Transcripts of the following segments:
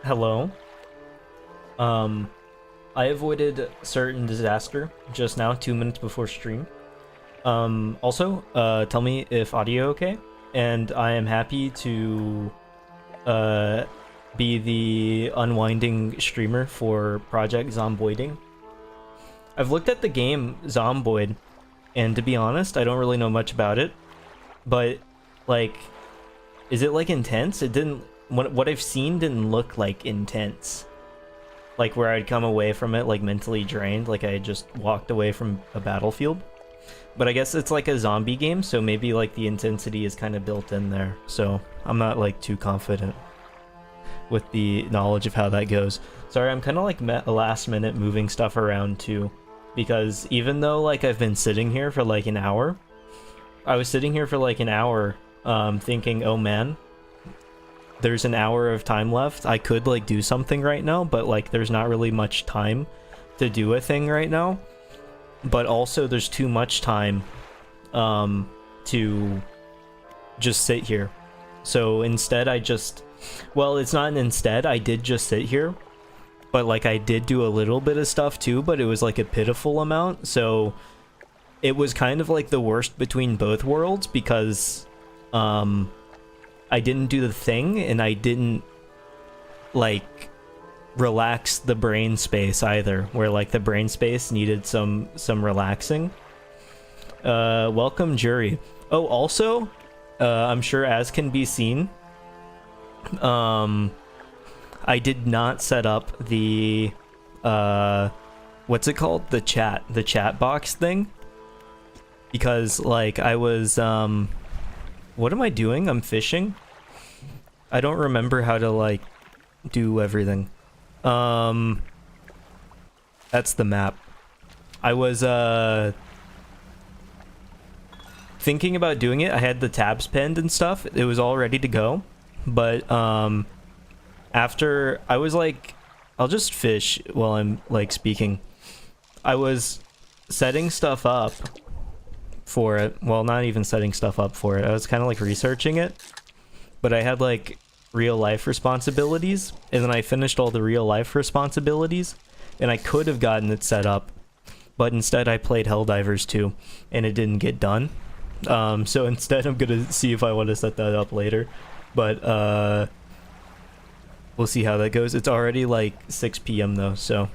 Hello. Um, I avoided certain disaster just now, 2 minutes before stream. Also, tell me if audio okay, and I am happy to uh be the unwinding streamer for Project Zomboiding. I've looked at the game Zomboid, and to be honest, I don't really know much about it. But like, is it like intense? It didn't. What I've seen didn't look like intense. Like where I'd come away from it like mentally drained, like I had just walked away from a battlefield. But I guess it's like a zombie game, so maybe like the intensity is kind of built in there. So I'm not like too confident with the knowledge of how that goes. Sorry, I'm kind of like last minute moving stuff around too, because even though like I've been sitting here for like an hour, I was sitting here for like an hour thinking, oh man, there's an hour of time left. I could like do something right now, but like there's not really much time to do a thing right now. But also there's too much time to just sit here. So instead I just, well, it's not an instead, I did just sit here. But like I did do a little bit of stuff too, but it was like a pitiful amount. So it was kind of like the worst between both worlds, because I didn't do the thing, and I didn't like relax the brain space either, where like the brain space needed some relaxing. Welcome jury. Oh, also, I'm sure as can be seen, I did not set up the what's it called? The chat box thing, because like I was what am I doing? I'm fishing? I don't remember how to, like, do everything. That's the map. I was, thinking about doing it. I had the tabs pinned and stuff. It was all ready to go. But, after, I was like, I'll just fish while I'm, like, speaking. I was setting stuff up for it. Well, not even setting stuff up for it. I was kind of like researching it, but I had like real life responsibilities, and then I finished all the real life responsibilities, and I could have gotten it set up, but instead I played Helldivers 2, and it didn't get done. So instead I'm gonna see if I want to set that up later, but we'll see how that goes. It's already like 6 p.m. though, so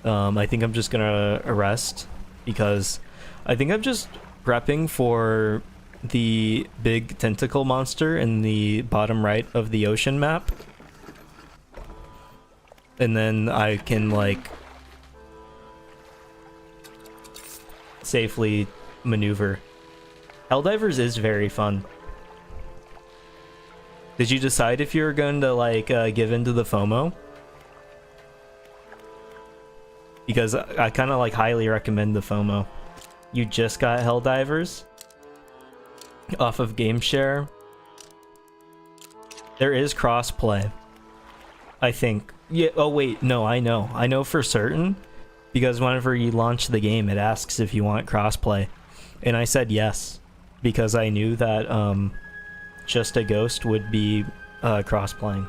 I think I'm just gonna rest, because I think I'm just prepping for the big tentacle monster in the bottom right of the ocean map. And then I can, like, safely maneuver. Helldivers is very fun. Did you decide if you were going to, like, give into the FOMO? Because I kind of, like, highly recommend the FOMO. You just got Helldivers off of GameShare. There is crossplay, I think. Yeah. Oh wait, no, I know for certain, because whenever you launch the game, it asks if you want crossplay, and I said yes, because I knew that Just a Ghost would be crossplaying.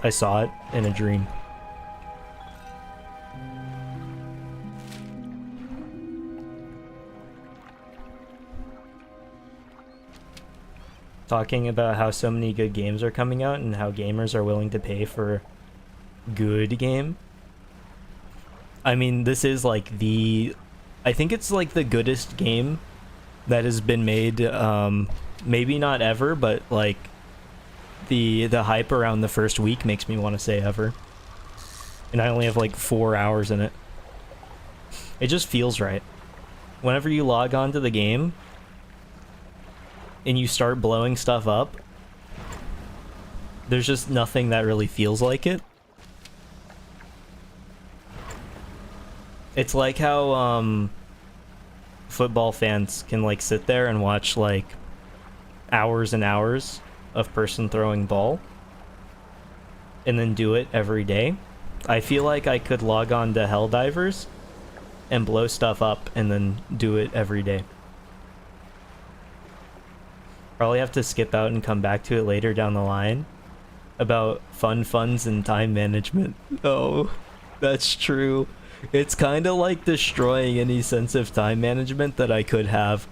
I saw it in a dream. Talking about how so many good games are coming out and how gamers are willing to pay for good game. I mean, this is like the, I think it's like the goodest game that has been made, maybe not ever, but like the hype around the first week makes me want to say ever. And I only have like 4 hours in it. It just feels right. Whenever you log on to the game and you start blowing stuff up, there's just nothing that really feels like it. It's like how football fans can like sit there and watch like hours and hours of person throwing ball and then do it every day. I feel like I could log on to Helldivers and blow stuff up and then do it every day. Probably have to skip out and come back to it later down the line, about funds and time management. Oh, that's true. It's kind of like destroying any sense of time management that I could have,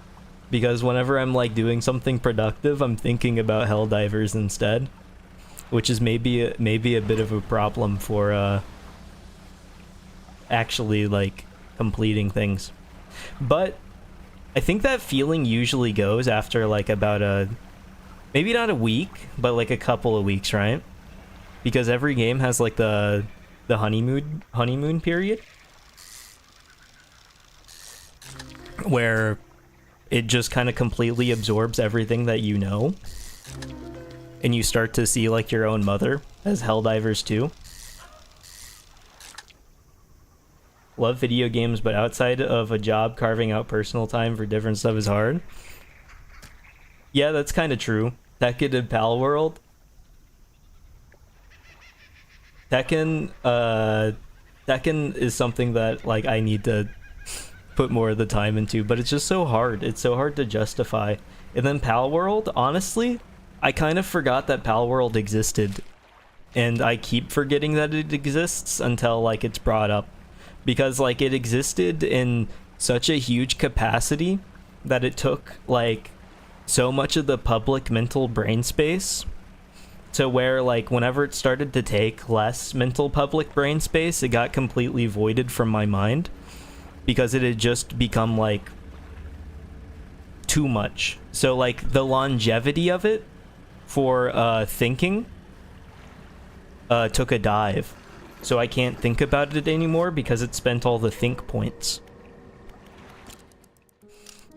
because whenever I'm like doing something productive, I'm thinking about Helldivers instead, which is maybe a bit of a problem for actually like completing things. But I think that feeling usually goes after like about maybe not a week, but like a couple of weeks, right? Because every game has like the honeymoon period where it just kind of completely absorbs everything that you know, and you start to see like your own mother as Helldivers 2. Love video games, but outside of a job, carving out personal time for different stuff is hard. Yeah, that's kind of true. Tekken and Pal World. Tekken is something that like I need to put more of the time into, but it's just so hard. It's so hard to justify. And then Pal World, honestly, I kind of forgot that Pal World existed, and I keep forgetting that it exists until like it's brought up, because like it existed in such a huge capacity that it took like so much of the public mental brain space, to where like whenever it started to take less mental public brain space, it got completely voided from my mind, because it had just become like too much. So like the longevity of it for thinking took a dive. So I can't think about it anymore because it spent all the think points.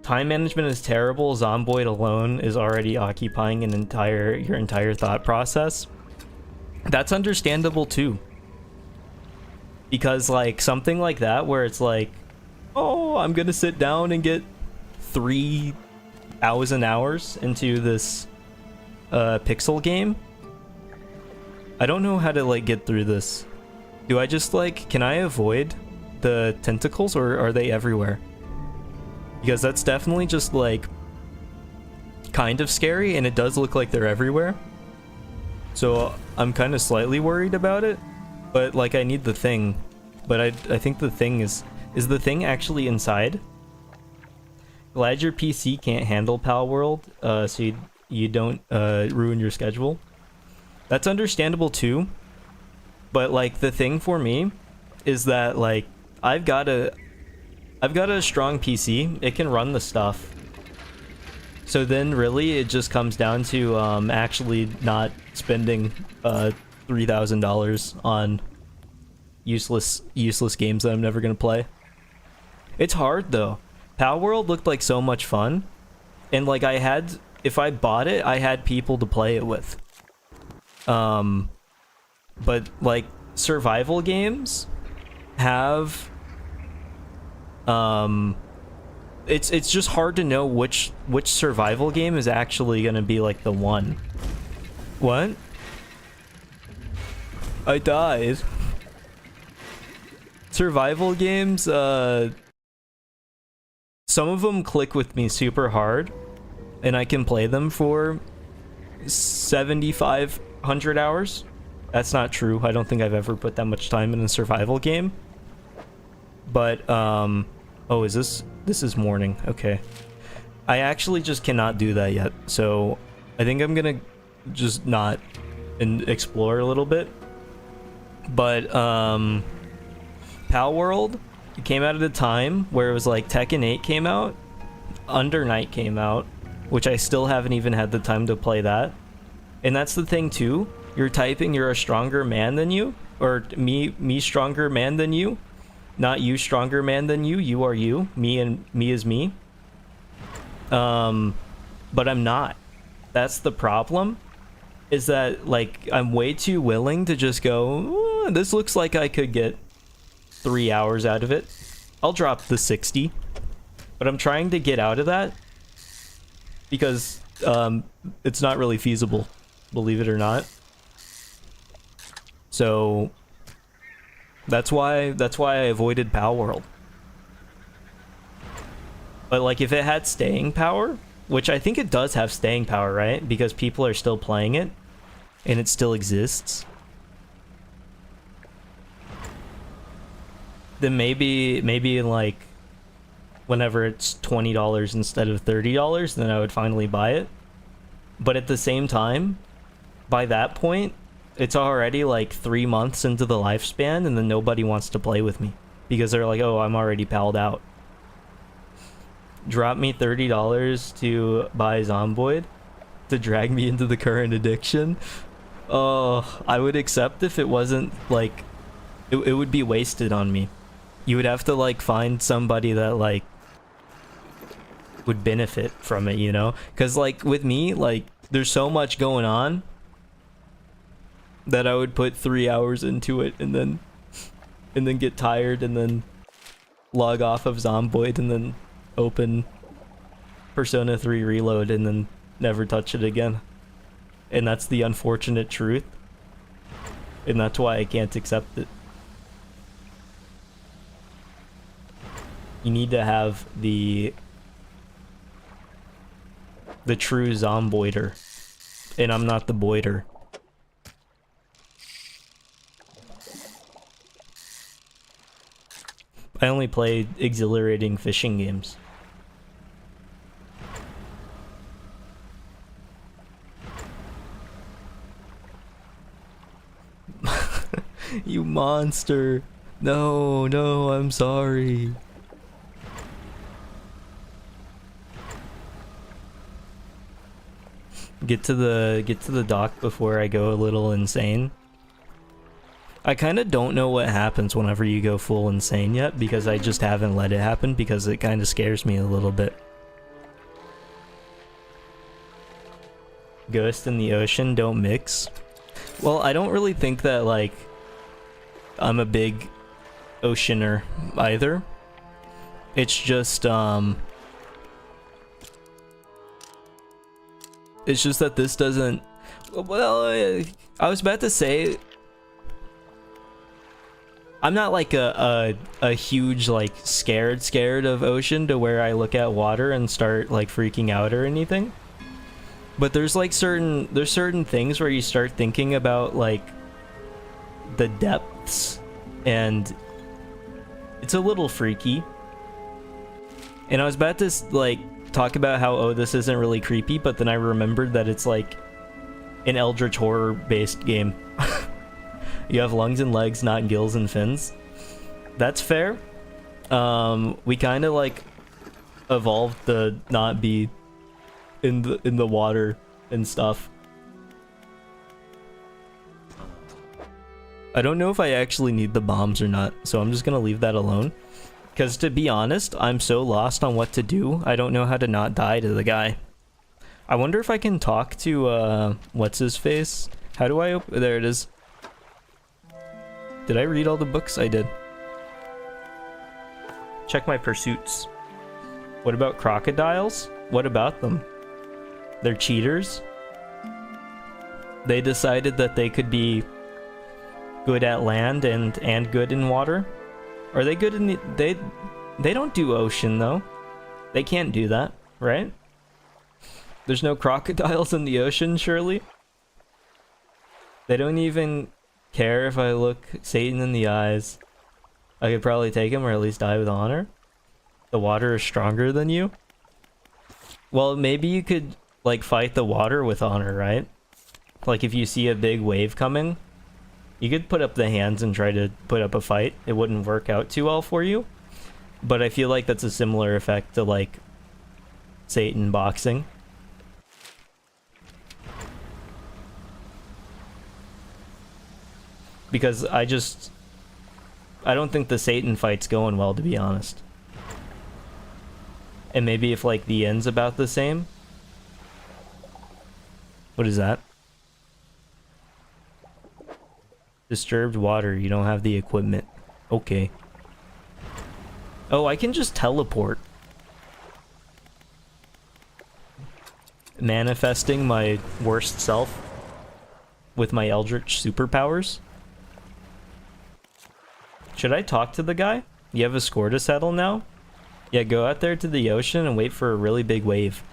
Time management is terrible. Zomboid alone is already occupying your entire thought process. That's understandable too. Because like something like that where it's like, oh, I'm gonna sit down and get 3,000 hours into this pixel game. I don't know how to like get through this. Do I just like, can I avoid the tentacles, or are they everywhere? Because that's definitely just like kind of scary, and it does look like they're everywhere. So I'm kind of slightly worried about it, but like I need the thing. But I think the thing is the thing actually inside? Glad your PC can't handle Pal World, so you don't ruin your schedule. That's understandable too. But like the thing for me is that like I've got a strong PC. It can run the stuff. So then really it just comes down to actually not spending $3,000 on useless games that I'm never gonna play. It's hard though. Pal World looked like so much fun, and like if I bought it, I had people to play it with. But like survival games have it's just hard to know which survival game is actually gonna be like the one. What? I died. Survival games, some of them click with me super hard, and I can play them for 7,500 hours. That's not true. I don't think I've ever put that much time in a survival game. But, oh, this is morning. Okay. I actually just cannot do that yet. So I think I'm gonna just not and explore a little bit. But, Pal World, it came out at a time where it was like Tekken 8 came out, Under Night came out, which I still haven't even had the time to play that. And that's the thing too. You're typing you're a stronger man than you, or me stronger man than you, not you stronger man than you. You are you, me is me. But I'm not. That's the problem, is that like I'm way too willing to just go, "Oh, this looks like I could get 3 hours out of it. I'll drop the 60." But I'm trying to get out of that because it's not really feasible, believe it or not. So that's why I avoided Pal World. But like if it had staying power, which I think it does have staying power, right? Because people are still playing it. and it still exists, then maybe like whenever it's $20 instead of $30, then I would finally buy it. But at the same time, by that point, it's already like 3 months into the lifespan, and then nobody wants to play with me because they're like, oh, I'm already palled out. Drop me $30 to buy Zomboid to drag me into the current addiction. Oh, I would accept if it wasn't like it would be wasted on me. You would have to like find somebody that like would benefit from it, you know? Because like with me, like there's so much going on that I would put 3 hours into it and then get tired and then log off of Zomboid and then open Persona 3 Reload and then never touch it again. And that's the unfortunate truth. And that's why I can't accept it. You need to have the true Zomboider. And I'm not the boider. I only play exhilarating fishing games. You monster. No, no, I'm sorry. Get to the dock before I go a little insane. I kind of don't know what happens whenever you go full insane yet, because I just haven't let it happen because it kind of scares me a little bit. Ghost and the ocean don't mix. Well, I don't really think that like I'm a big oceaner either. It's just that this doesn't, well, I was about to say I'm not like a huge like scared of ocean to where I look at water and start like freaking out or anything. But there's like certain things where you start thinking about like the depths, and it's a little freaky. And I was about to like talk about how, oh, this isn't really creepy, but then I remembered that it's like an eldritch horror based game. You have lungs and legs, not gills and fins. That's fair. We kind of like evolved to not be in the water and stuff. I don't know if I actually need the bombs or not, so I'm just gonna leave that alone. Because to be honest, I'm so lost on what to do, I don't know how to not die to the guy. I wonder if I can talk to, what's his face? How do I open? There it is. Did I read all the books? I did. Check my pursuits. What about crocodiles? What about them? They're cheaters. They decided that they could be good at land and good in water. Are they good in the... They don't do ocean, though. They can't do that, right? There's no crocodiles in the ocean, surely? They don't even care if I look Satan in the eyes. I could probably take him, or at least die with honor. The water is stronger than you. Well, maybe you could, like, fight the water with honor, right? Like, if you see a big wave coming, you could put up the hands and try to put up a fight. It wouldn't work out too well for you. But I feel like that's a similar effect to, like, Satan boxing. Because I don't think the Satan fight's going well, to be honest. And maybe if, like, the end's about the same. What is that? Disturbed water. You don't have the equipment. Okay. Oh, I can just teleport. Manifesting my worst self with my eldritch superpowers. Should I talk to the guy? You have a score to settle now? Yeah, go out there to the ocean and wait for a really big wave.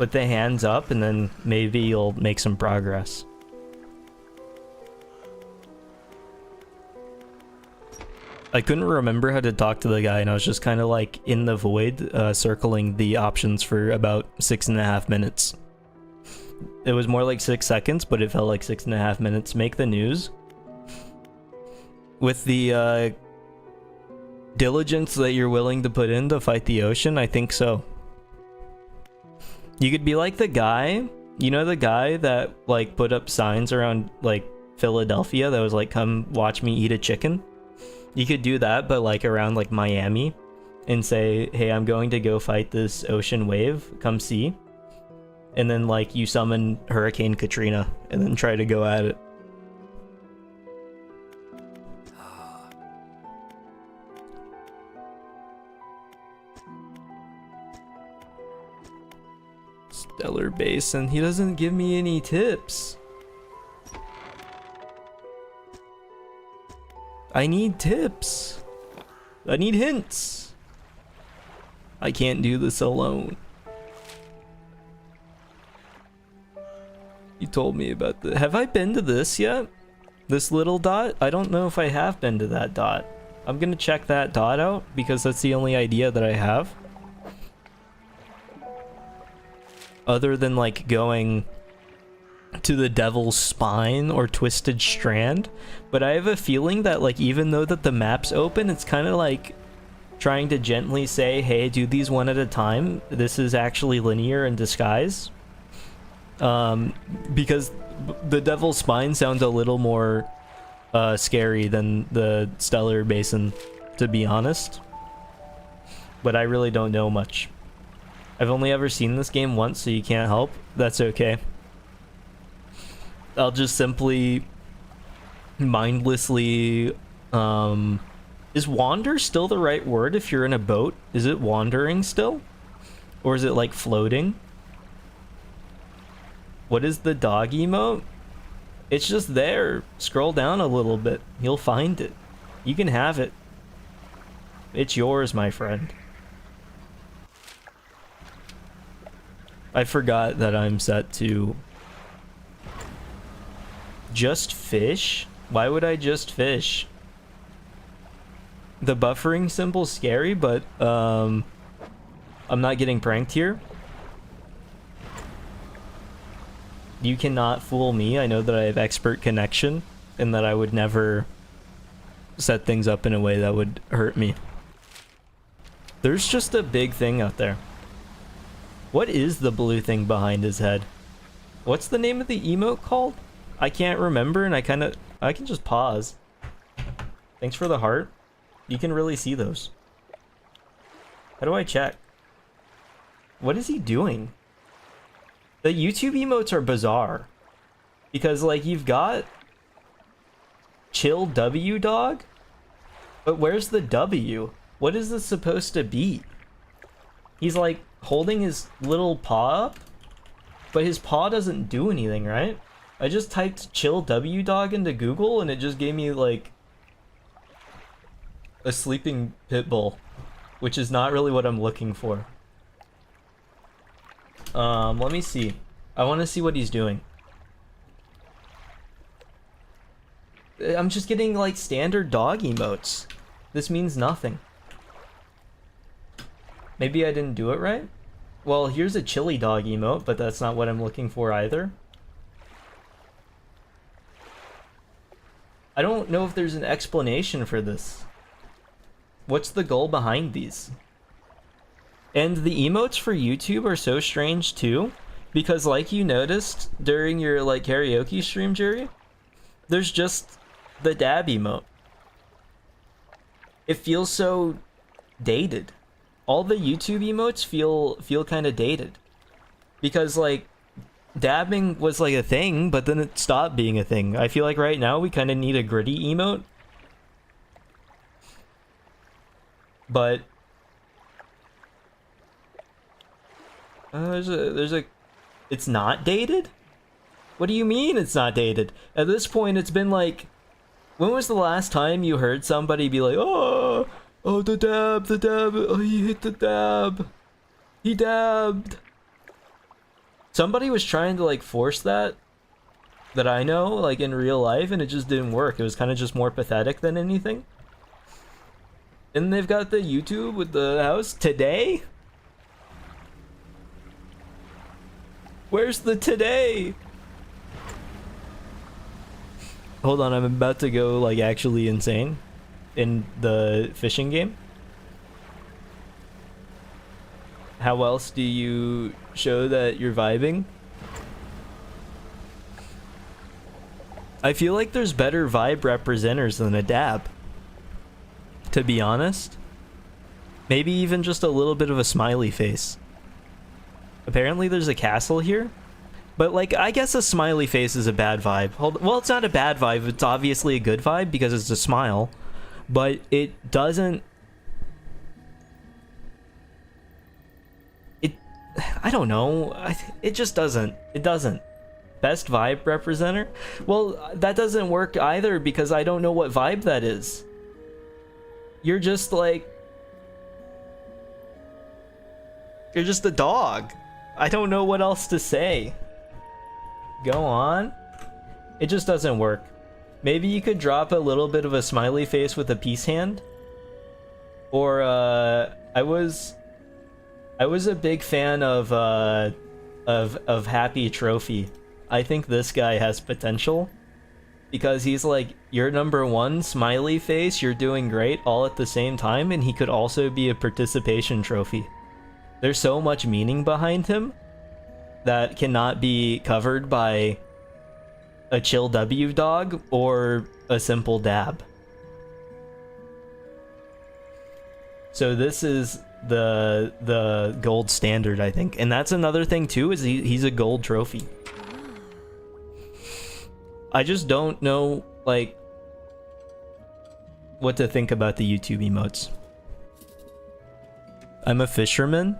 put the hands up, and then maybe you'll make some progress. I couldn't remember how to talk to the guy, and I was just kind of like in the void, circling the options for about 6.5 minutes. It was more like 6 seconds, but it felt like 6.5 minutes. Make the news. With the diligence that you're willing to put in to fight the ocean, I think so. You could be like the guy, you know, the guy that like put up signs around like Philadelphia that was like, come watch me eat a chicken. You could do that, but like around like Miami, and say, hey, I'm going to go fight this ocean wave, come see. And then like you summon Hurricane Katrina and then try to go at it. Stellar Basin, he doesn't give me any tips. I need tips. I need hints. I can't do this alone. You told me about the... Have I been to this yet? This little dot? I don't know if I have been to that dot. I'm gonna check that dot out because that's the only idea that I have. Other than like going to the Devil's Spine or Twisted Strand. But I have a feeling that like even though that the map's open, it's kind of like trying to gently say, hey, do these one at a time. This is actually linear in disguise. Because the Devil's Spine sounds a little more scary than the Stellar Basin, to be honest. But I really don't know much. I've only ever seen this game once, so you can't help. That's okay. I'll just simply mindlessly is wander still the right word if you're in a boat? Is it wandering still? Or is it like floating? What is the dog emote? It's just there. Scroll down a little bit. You'll find it. You can have it. It's yours, my friend. I forgot that I'm set to just fish. Why would I just fish? The buffering symbol's scary, but I'm not getting pranked here. You cannot fool me. I know that I have expert connection and that I would never set things up in a way that would hurt me. There's just a big thing out there. What is the blue thing behind his head? What's the name of the emote called? I can't remember, and I can just pause. Thanks for the heart. You can really see those. How do I check? What is he doing? The YouTube emotes are bizarre. Because, like, you've got Chill W Dog, but where's the W? What is this supposed to be? He's, like, holding his little paw up, but his paw doesn't do anything, right? I just typed Chill W Dog into Google, and it just gave me, like, a sleeping pit bull, which is not really what I'm looking for. Let me see. I want to see what he's doing. I'm just getting, like, standard dog emotes. This means nothing. Maybe I didn't do it right? Well, here's a chili dog emote, but that's not what I'm looking for either. I don't know if there's an explanation for this. What's the goal behind these? And the emotes for YouTube are so strange too, because like you noticed during your like karaoke stream, Jerry, there's just the dab emote. It feels so dated. All the YouTube emotes feel kind of dated, because like dabbing was like a thing, but then it stopped being a thing. I feel like right now we kind of need a gritty emote, but there's a it's not dated? What do you mean it's not dated? At this point it's been like, when was the last time you heard somebody be like, oh the dab, oh he hit the dab, he dabbed. Somebody was trying to like force that I know, like in real life, and it just didn't work. It was kind of just more pathetic than anything. And they've got the YouTube with the house today. Where's the today? Hold on, I'm about to go like actually insane in the fishing game. How else do you show that you're vibing? I feel like there's better vibe representers than a dab, to be honest. Maybe even just a little bit of a smiley face. Apparently there's a castle here, but like I guess a smiley face is a bad vibe. Well, it's not a bad vibe, it's obviously a good vibe because it's a smile, but it doesn't... I don't know, it just doesn't. It doesn't. Best vibe representer? Well, that doesn't work either because I don't know what vibe that is. You're just like... You're just a dog. I don't know what else to say. Go on. It just doesn't work. Maybe you could drop a little bit of a smiley face with a peace hand. Or, I was a big fan of Happy Trophy. I think this guy has potential because he's like your number one smiley face, you're doing great all at the same time, and he could also be a participation trophy. There's so much meaning behind him that cannot be covered by a chill W dog or a simple dab. So this is the gold standard, I think. And that's another thing too, is he's a gold trophy. I just don't know, like, what to think about the YouTube emotes. I'm a fisherman?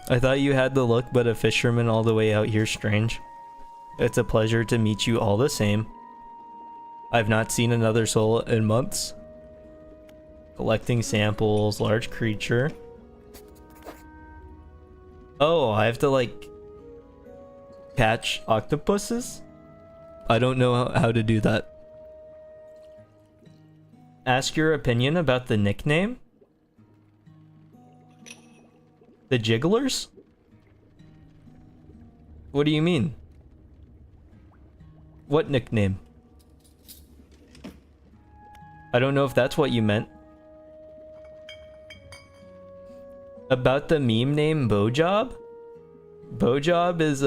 I thought you had the look, but a fisherman all the way out here, strange. It's a pleasure to meet you all the same. I've not seen another soul in months. Collecting samples, large creature. Oh, I have to, like, catch octopuses? I don't know how to do that. Ask your opinion about the nickname? The Jigglers? What do you mean? What nickname? I don't know if that's what you meant. About the meme name Bojob? Bojob is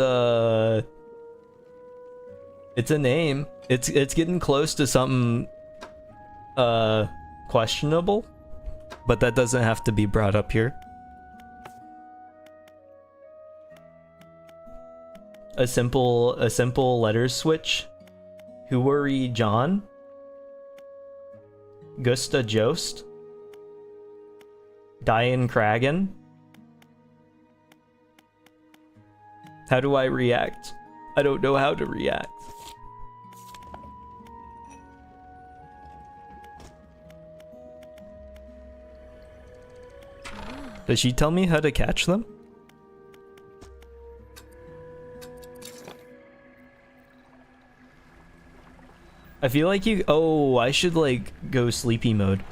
it's a name. It's getting close to something questionable, but that doesn't have to be brought up here. A simple letter switch. Hooery John. Gusta Jost. Diane Kragan. How do I react? I don't know how to react. Does she tell me how to catch them? I feel like you... Oh, I should, like, go sleepy mode.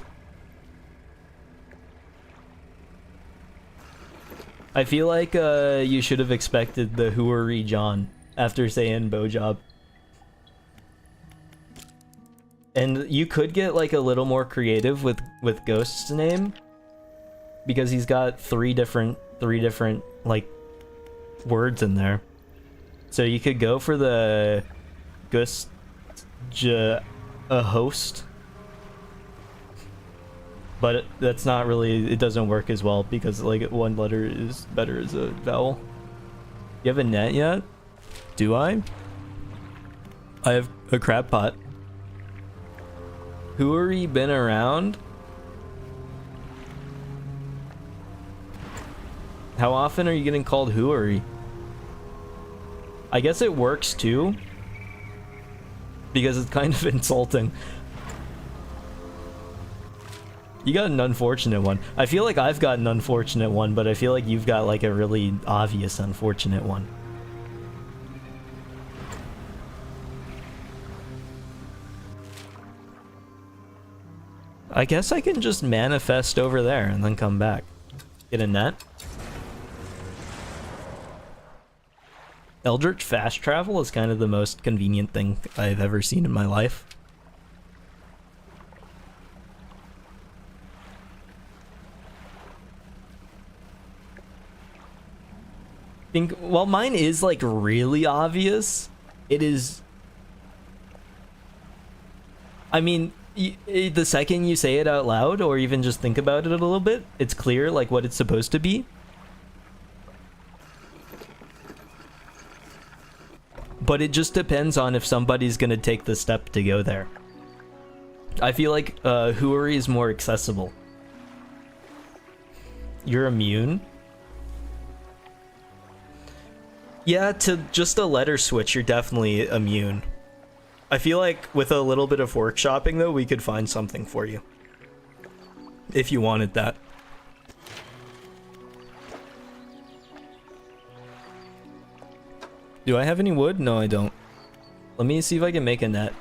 I feel like, you should have expected the Hooery John after saying Bojob. And you could get, like, a little more creative with Ghost's name. Because he's got three different, like, words in there. So you could go for the... a host, but that's not really, it doesn't work as well because like one letter is better as a vowel. You have a net yet? Do I? I have a crab pot. Hooery been around? How often are you getting called Hooery? I guess it works too. Because it's kind of insulting. You got an unfortunate one. I feel like I've got an unfortunate one, but I feel like you've got like a really obvious unfortunate one. I guess I can just manifest over there and then come back. Get a net. Eldritch fast travel is kind of the most convenient thing I've ever seen in my life. Well, mine is like really obvious. It is. I mean, the second you say it out loud or even just think about it a little bit, it's clear like what it's supposed to be. But it just depends on if somebody's gonna take the step to go there. I feel like Hooery is more accessible. You're immune? Yeah, to just a letter switch, you're definitely immune. I feel like with a little bit of workshopping, though, we could find something for you. If you wanted that. Do I have any wood? No, I don't. Let me see if I can make a net.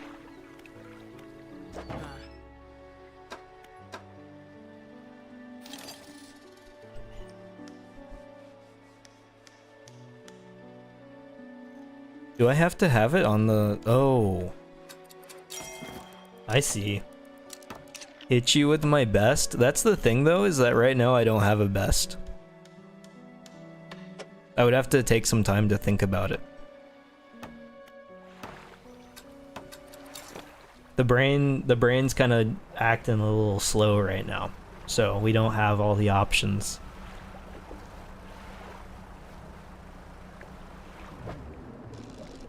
Do I have to have it on the... Oh. I see. Hit you with my best? That's the thing, though, is that right now I don't have a best. I would have to take some time to think about it. The brain's kind of acting a little slow right now, so we don't have all the options.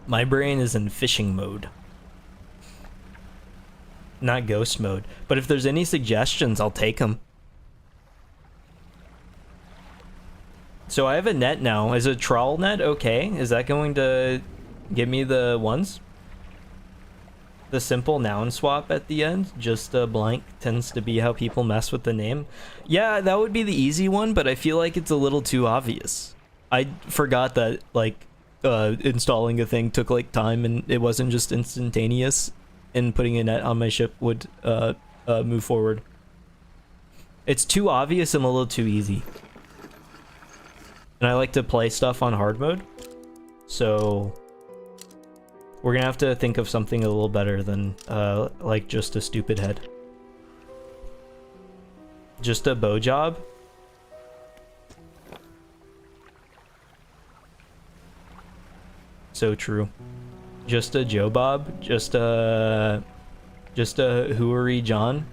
My brain is in fishing mode. Not ghost mode. But if there's any suggestions, I'll take them. So I have a net now. Is a trawl net okay? Is that going to give me the ones? The simple noun swap at the end, just a blank, tends to be how people mess with the name. Yeah, that would be the easy one, but I feel like it's a little too obvious. I forgot that, like, installing a thing took, like, time, and it wasn't just instantaneous, and putting a net on my ship would move forward. It's too obvious and a little too easy. And I like to play stuff on hard mode, so... We're gonna have to think of something a little better than, like, just a stupid head. Just a bow job? So true. Just a Joe Bob? Just a Hooery John?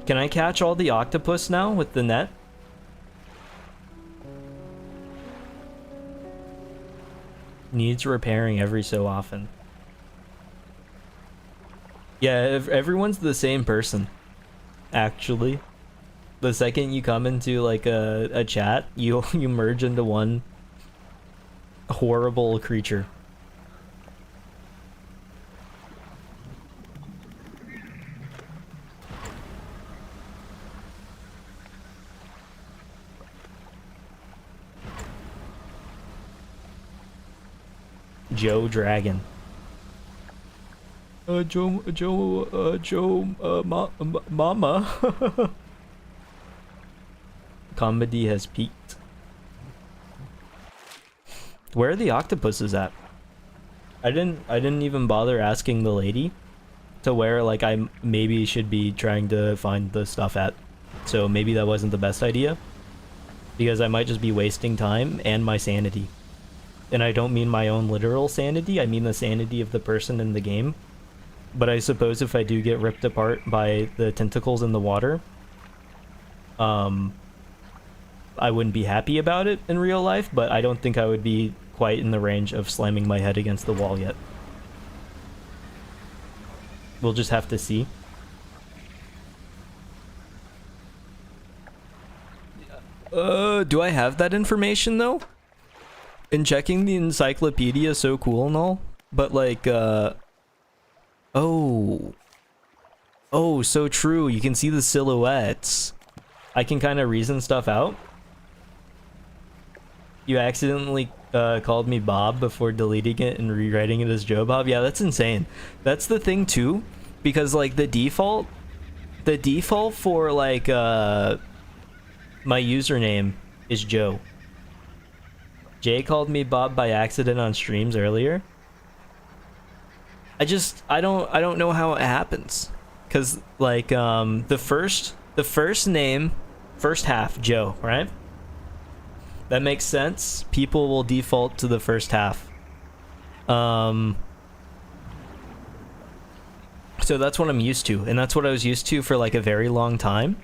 Can I catch all the octopus now with the net? Needs repairing every so often. Yeah, everyone's the same person, actually. The second you come into like a chat, you merge into one horrible creature. Joe Dragon. Mama. Comedy has peaked. Where are the octopuses at? I didn't even bother asking the lady to where, like, I maybe should be trying to find the stuff at. So maybe that wasn't the best idea, because I might just be wasting time and my sanity. And I don't mean my own literal sanity, I mean the sanity of the person in the game. But I suppose if I do get ripped apart by the tentacles in the water, I wouldn't be happy about it in real life, but I don't think I would be quite in the range of slamming my head against the wall yet. We'll just have to see. Do I have that information though? And checking the encyclopedia is so cool and all, but like, oh, so true. You can see the silhouettes. I can kind of reason stuff out. You accidentally called me Bob before deleting it and rewriting it as Joe Bob. Yeah, that's insane. That's the thing too, because like the default for like my username is Joe. Jay called me Bob by accident on streams earlier. I don't know how it happens, cause like the first name, first half Joe, right? That makes sense. People will default to the first half. So that's what I'm used to, and that's what I was used to for like a very long time.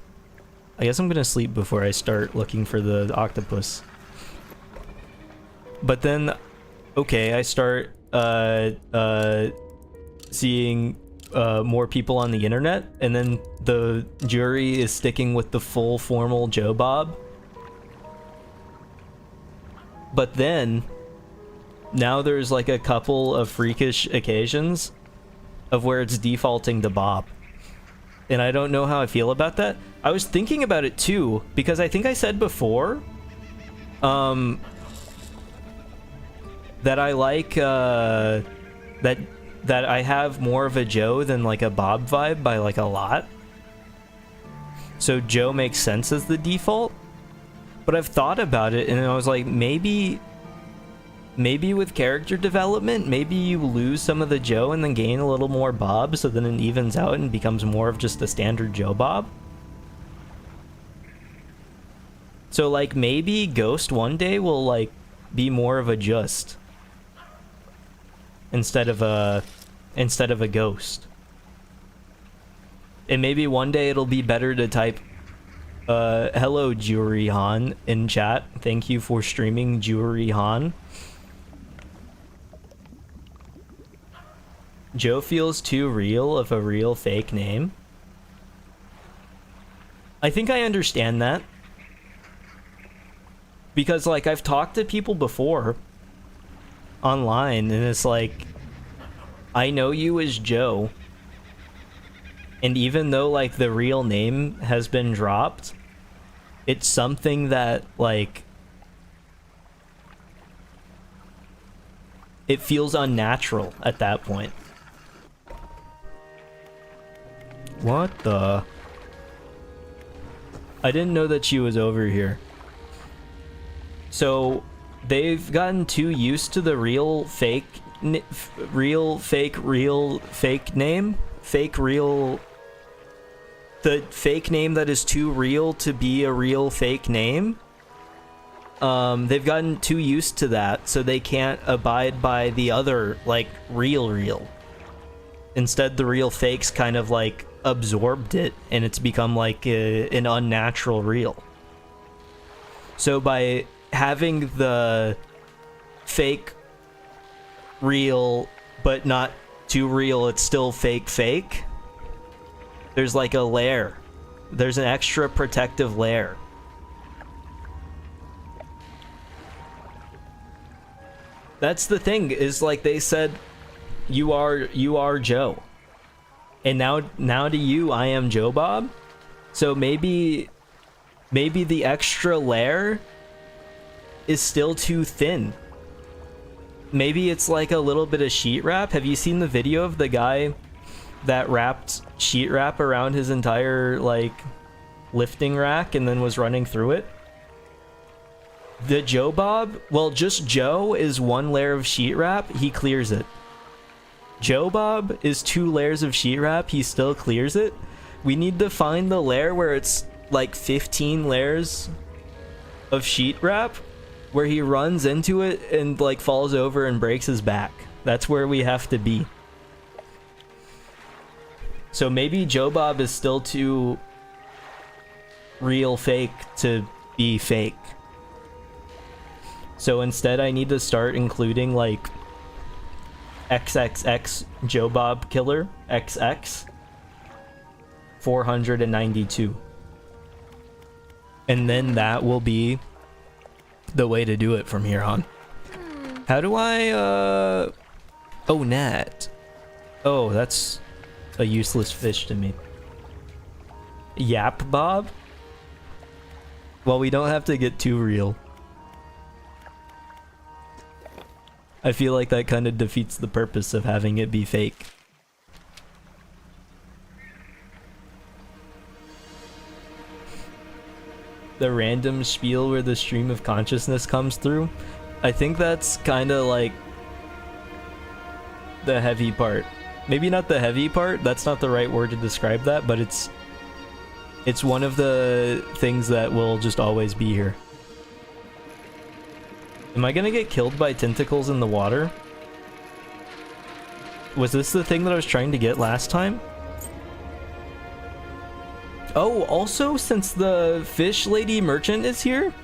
I guess I'm gonna sleep before I start looking for the octopus. But then, okay, I start seeing more people on the internet, and then the jury is sticking with the full formal Joe Bob. But then, now there's like a couple of freakish occasions of where it's defaulting to Bob. And I don't know how I feel about that. I was thinking about it too, because I think I said before, that I like, that I have more of a Joe than like a Bob vibe by like a lot. So Joe makes sense as the default. But I've thought about it, and I was like, maybe with character development, maybe you lose some of the Joe and then gain a little more Bob, so then it evens out and becomes more of just a standard Joe Bob. So like maybe Ghost one day will like be more of a just instead of a ghost. And maybe one day it'll be better to type hello Jury Han in chat. Thank you for streaming, Jury Han. Joe feels too real of a real fake name. I think I understand that. Because like I've talked to people before online, and it's like, I know you as Joe, and even though like the real name has been dropped, it's something that like it feels unnatural at that point. What the? I didn't know that she was over here. So they've gotten too used to the real fake name, the fake name that is too real to be a real fake name. They've gotten too used to that, so they can't abide by the other, like, real. Instead, the real fakes kind of, like, absorbed it, and it's become, like, an unnatural real. So by having the fake real, but not too real, it's still fake, there's like a layer. There's an extra protective layer. That's the thing, is like they said, you are Joe. And now to you, I am Joe Bob. So maybe the extra layer is still too thin. Maybe it's like a little bit of sheet wrap. Have you seen the video of the guy that wrapped sheet wrap around his entire like lifting rack and then was running through it? The Joe Bob, well, just Joe is one layer of sheet wrap, he clears it. Joe Bob is 2 layers of sheet wrap, he still clears it. We need to find the layer where it's like 15 layers of sheet wrap, where he runs into it and like falls over and breaks his back. That's where we have to be. So maybe Joe Bob is still too real fake to be fake. So instead I need to start including like XXX Joe Bob Killer XX 492. And then that will be the way to do it from here on. How do I, oh, net. Oh, that's a useless fish to me. Yap Bob? Well, we don't have to get too real. I feel like that kind of defeats the purpose of having it be fake. The random spiel where the stream of consciousness comes through. I think that's kind of like the heavy part. Maybe not the heavy part, that's not the right word to describe that, but it's one of the things that will just always be here. Am I gonna get killed by tentacles in the water? Was this the thing that I was trying to get last time? Oh, also, since the fish lady merchant is here,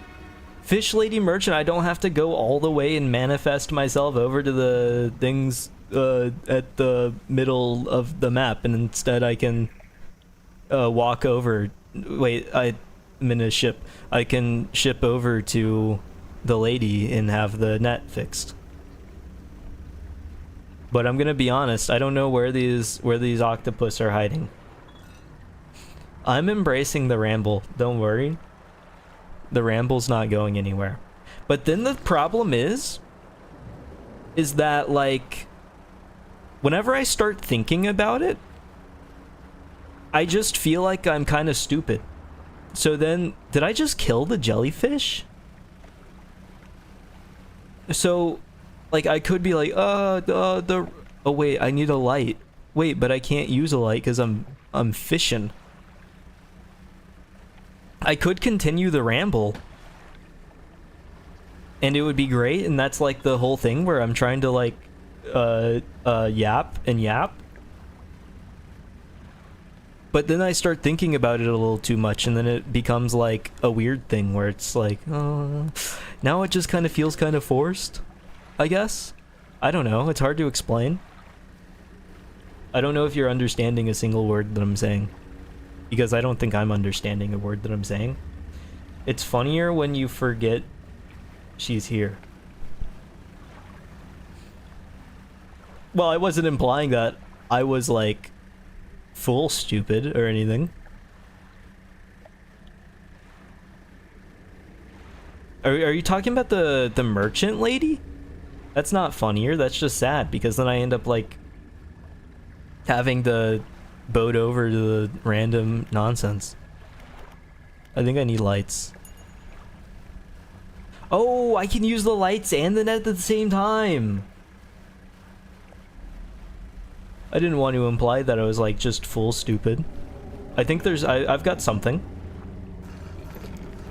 fish lady merchant, I don't have to go all the way and manifest myself over to the things at the middle of the map, and instead I can walk over. Wait, I'm in a ship. I can ship over to the lady and have the net fixed. But I'm gonna be honest, I don't know where these octopus are hiding. I'm embracing the ramble, don't worry. The ramble's not going anywhere. But then the problem is that, like, whenever I start thinking about it, I just feel like I'm kind of stupid. So then, did I just kill the jellyfish? So, like, I could be like, oh wait, I need a light. Wait, but I can't use a light because I'm fishing. I could continue the ramble, and it would be great, and that's like the whole thing where I'm trying to like yap and yap. But then I start thinking about it a little too much, and then it becomes like a weird thing where it's like, oh, now it just kind of feels kind of forced, I guess. I don't know, it's hard to explain. I don't know if you're understanding a single word that I'm saying, because I don't think I'm understanding a word that I'm saying. It's funnier when you forget she's here. Well, I wasn't implying that I was like full stupid or anything. Are you talking about the merchant lady? That's not funnier, that's just sad, because then I end up like having to boat over to the random nonsense. I think I need lights. Oh, I can use the lights and the net at the same time. I didn't want to imply that I was like just full stupid. I think I've got something.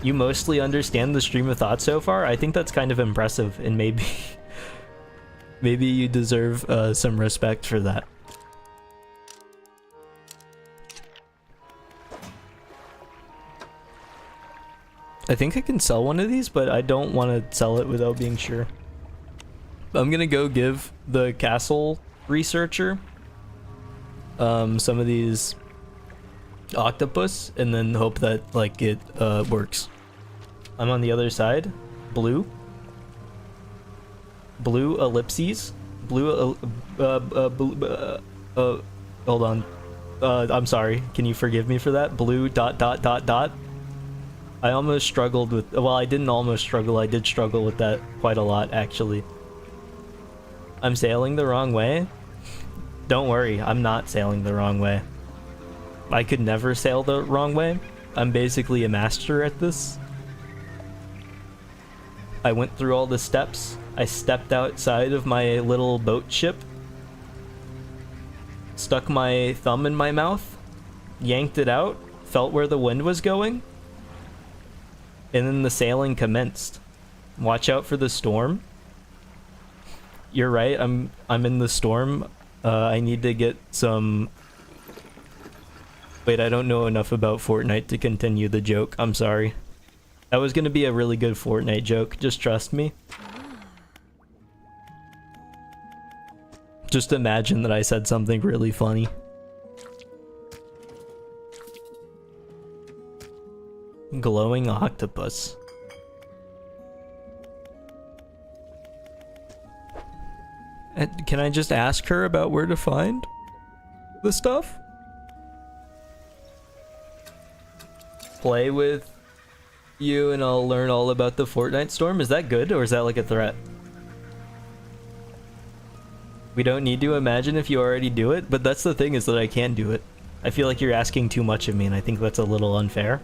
You mostly understand the stream of thought so far. I think that's kind of impressive, and maybe maybe you deserve some respect for that. I think I can sell one of these, but I don't want to sell it without being sure. I'm gonna go give the castle researcher some of these octopus, and then hope that like it works. I'm on the other side. Blue ellipses. Hold on. I'm sorry. Can you forgive me for that? Blue ... I almost struggled with, well, I didn't almost struggle, I did struggle with that quite a lot, actually. I'm sailing the wrong way? Don't worry, I'm not sailing the wrong way. I could never sail the wrong way. I'm basically a master at this. I went through all the steps. I stepped outside of my little boat ship. Stuck my thumb in my mouth. Yanked it out. Felt where the wind was going. And then the sailing commenced. Watch out for the storm. You're right, I'm in the storm. I need to get some... Wait, I don't know enough about Fortnite to continue the joke. I'm sorry. That was gonna be a really good Fortnite joke. Just trust me. Just imagine that I said something really funny. Glowing octopus. Can I just ask her about where to find the stuff? Play with you and I'll learn all about the Fortnite storm? Is that good or is that like a threat? We don't need to imagine if you already do it, but that's the thing is that I can't do it. I feel like you're asking too much of me and I think that's a little unfair.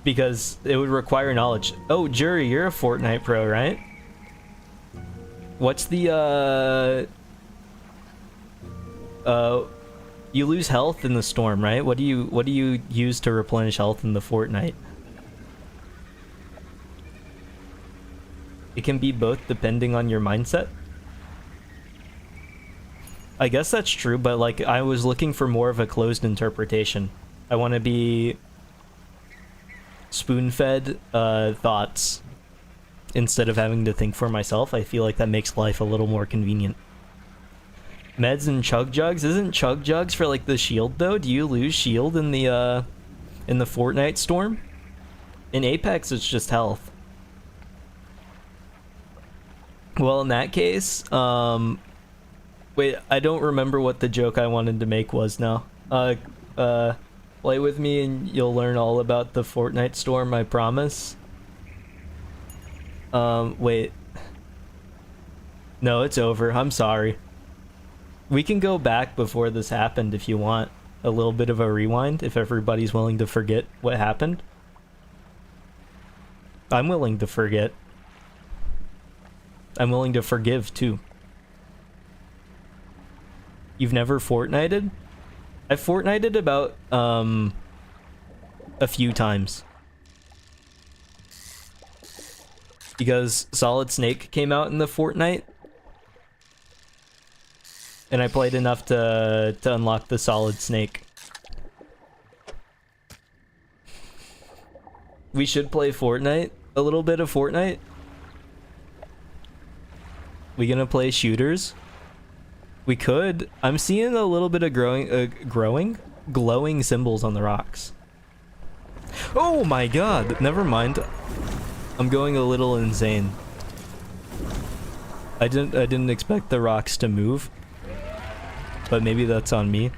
Because it would require knowledge. Oh, Jury, you're a Fortnite pro, right? What's the, you lose health in the storm, right? What do you use to replenish health in the Fortnite? It can be both depending on your mindset. I guess that's true, but like I was looking for more of a closed interpretation. I want to be spoon-fed thoughts instead of having to think for myself. I feel like that makes life a little more convenient. Meds and chug jugs? Isn't chug jugs for like the shield though? Do you lose shield in the Fortnite storm? In Apex it's just health. Well, in that case, wait, I don't remember what the joke I wanted to make was now. Play with me and you'll learn all about the Fortnite storm, I promise. Wait. No, it's over. I'm sorry. We can go back before this happened if you want. A little bit of a rewind, if everybody's willing to forget what happened. I'm willing to forget. I'm willing to forgive, too. You've never Fortnited? I've Fortnited about, a few times. Because Solid Snake came out in the Fortnite. And I played enough to unlock the Solid Snake. We should play Fortnite. A little bit of Fortnite. We gonna play shooters? We could. I'm seeing a little bit of glowing symbols on the rocks. Oh my god! Never mind. I'm going a little insane. I didn't expect the rocks to move. But maybe that's on me.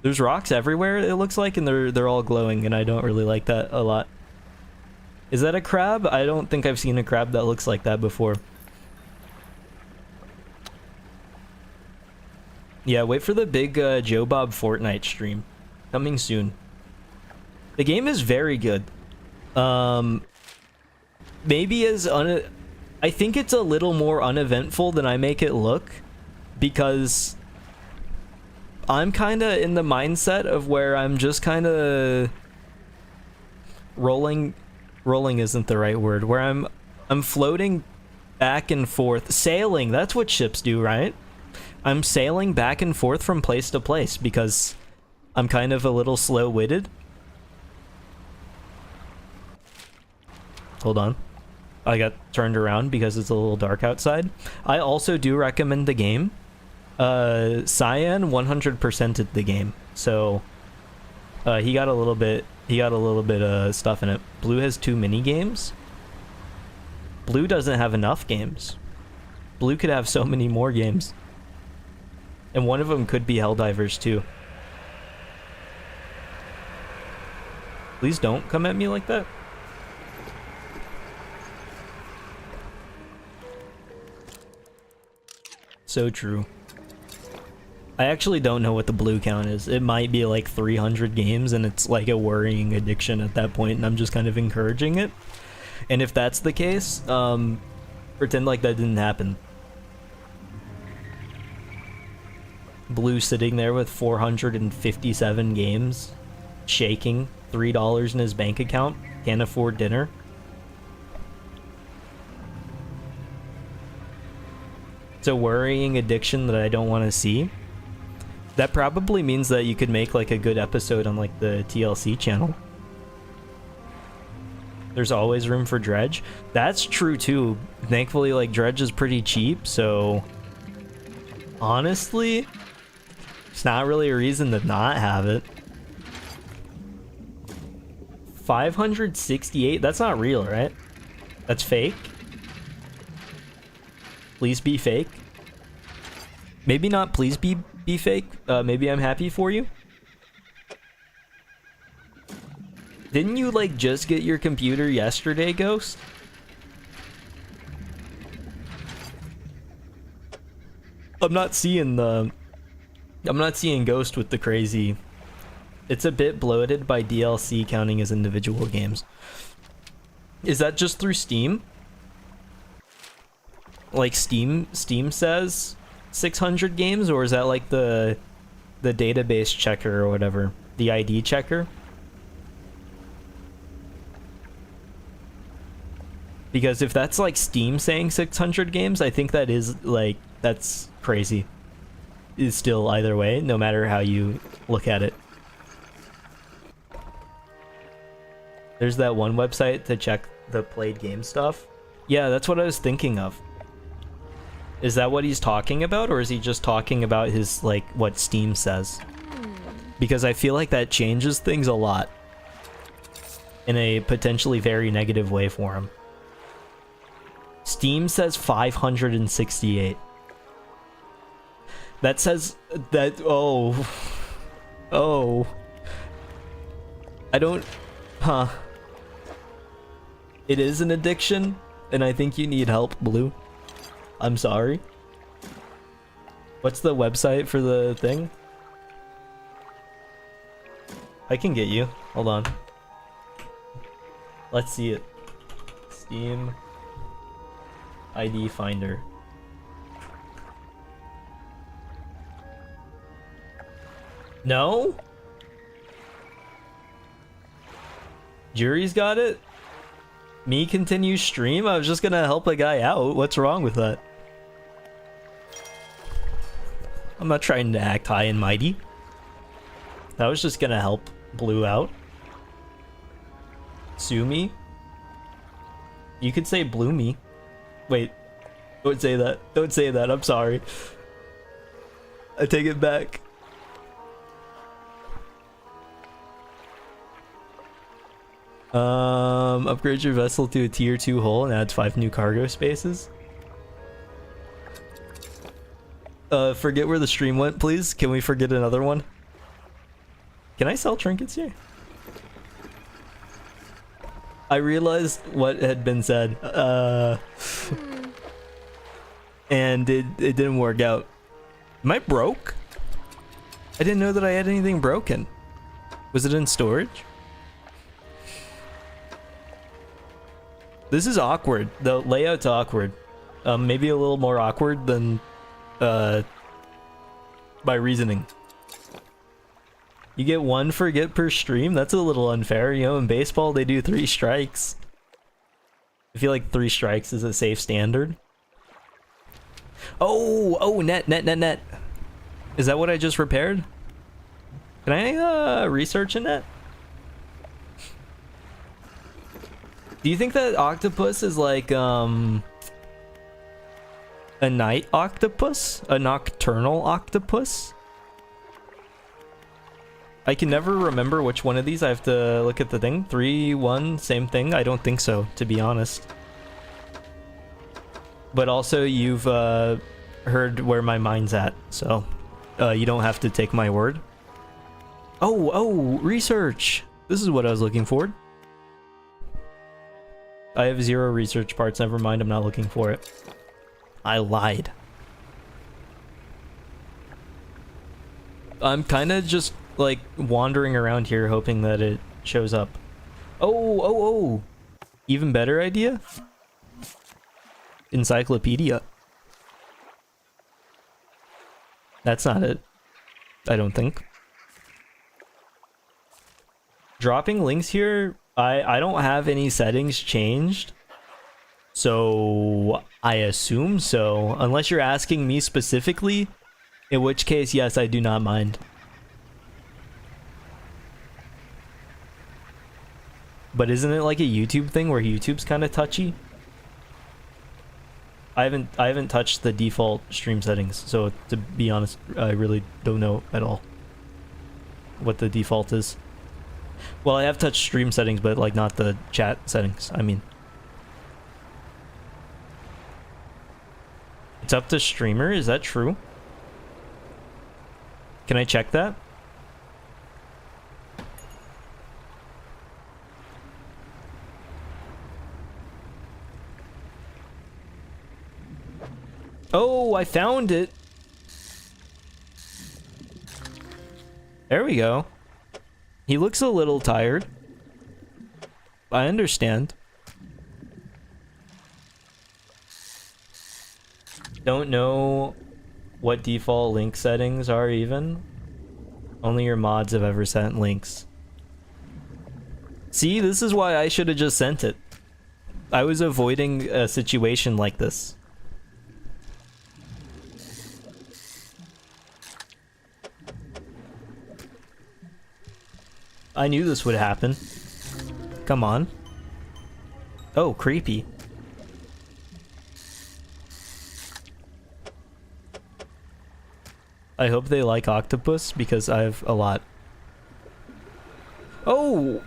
There's rocks everywhere, it looks like, and they're all glowing, and I don't really like that a lot. Is that a crab? I don't think I've seen a crab that looks like that before. Yeah, wait for the big Joe Bob Fortnite stream. Coming soon. The game is very good. Maybe I think it's a little more uneventful than I make it look. Because I'm kind of in the mindset of where I'm just kind of rolling isn't the right word, where I'm floating back and forth, sailing. That's what ships do, right? I'm sailing back and forth from place to place because I'm kind of a little slow-witted. Hold on. I got turned around because it's a little dark outside. I also do recommend the game. Cyan 100%'d the game, so he got a little bit of stuff in it. Blue has 2 mini games. Blue doesn't have enough games. Blue could have so many more games, and one of them could be Helldivers too. Please don't come at me like that. So true. I actually don't know what the blue count is. It might be like 300 games and it's like a worrying addiction at that point, and I'm just kind of encouraging it. And if that's the case, pretend like that didn't happen. Blue sitting there with 457 games, shaking, $3 in his bank account, can't afford dinner. It's a worrying addiction that I don't want to see. That probably means that you could make like a good episode on like the TLC channel. There's always room for Dredge. That's true too. Thankfully, like, Dredge is pretty cheap, so honestly, it's not really a reason to not have it. 568? That's not real, right? That's fake? Please be fake. Maybe not please be fake. Maybe I'm happy for you. Didn't you like just get your computer yesterday, Ghost? I'm not seeing Ghost with the crazy. It's a bit bloated by DLC counting as individual games. Is that just through Steam? Like Steam says 600 games, or is that like the database checker or whatever, the ID checker? Because if that's like Steam saying 600 games, I think that is like, that's crazy. Is still either way, no matter how you look at it. There's that one website to check the played game stuff. Yeah, that's what I was thinking of. Is that what he's talking about, or is he just talking about his, like, what Steam says? Because I feel like that changes things a lot. In a potentially very negative way for him. Steam says 568. That says that, oh. Oh. I don't, huh. It is an addiction, and I think you need help, Blue. I'm sorry. What's the website for the thing? I can get you. Hold on. Let's see it. Steam ID Finder. No? Jury's got it? Me continue stream? I was just gonna help a guy out. What's wrong with that? I'm not trying to act high and mighty. That was just gonna help Blue out. Sue me? You could say blue me. Wait. Don't say that. Don't say that. I'm sorry. I take it back. Upgrade your vessel to a tier 2 hull and adds 5 new cargo spaces. Forget where the stream went, please. Can we forget another one? Can I sell trinkets here? I realized what had been said, and it didn't work out. Am I broke? I didn't know that I had anything broken. Was it in storage? This is awkward. The layout's awkward. Maybe a little more awkward than by reasoning. You get 1 forget per stream? That's a little unfair. You know, in baseball they do 3 strikes. I feel like 3 strikes is a safe standard. Oh, net. Is that what I just repaired? Can I research a net? Do you think that octopus is like a night octopus? A nocturnal octopus? I can never remember which one of these. I have to look at the thing. 3, 1, same thing? I don't think so, to be honest. But also, you've heard where my mind's at, so you don't have to take my word. Oh, research! This is what I was looking for. I have 0 research parts. Never mind, I'm not looking for it. I lied. I'm kind of just like wandering around here hoping that it shows up. Oh. Even better idea? Encyclopedia. That's not it. I don't think. Dropping links here, I don't have any settings changed. So I assume so. Unless you're asking me specifically, in which case, yes, I do not mind. But isn't it like a YouTube thing where YouTube's kind of touchy? I haven't touched the default stream settings, so to be honest, I really don't know at all what the default is. Well, I have touched stream settings, but like not the chat settings, I mean. It's up to streamer, is that true? Can I check that? Oh, I found it. There we go. He looks a little tired. I understand. Don't know what default link settings are even. Only your mods have ever sent links. See, this is why I should have just sent it. I was avoiding a situation like this. I knew this would happen. Come on. Oh, creepy. I hope they like octopus because I have a lot. Oh!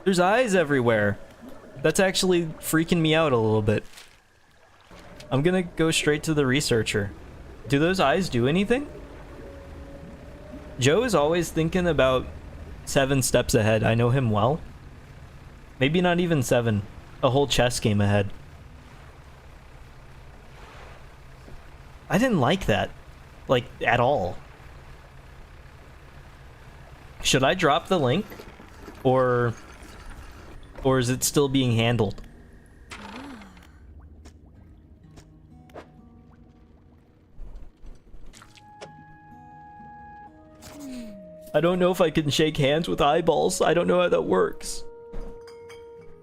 There's eyes everywhere. That's actually freaking me out a little bit. I'm gonna go straight to the researcher. Do those eyes do anything? Joe is always thinking about 7 steps ahead. I know him well. Maybe not even 7. A whole chess game ahead. I didn't like that. Like, at all. Should I drop the link? Or is it still being handled? I don't know if I can shake hands with eyeballs. I don't know how that works.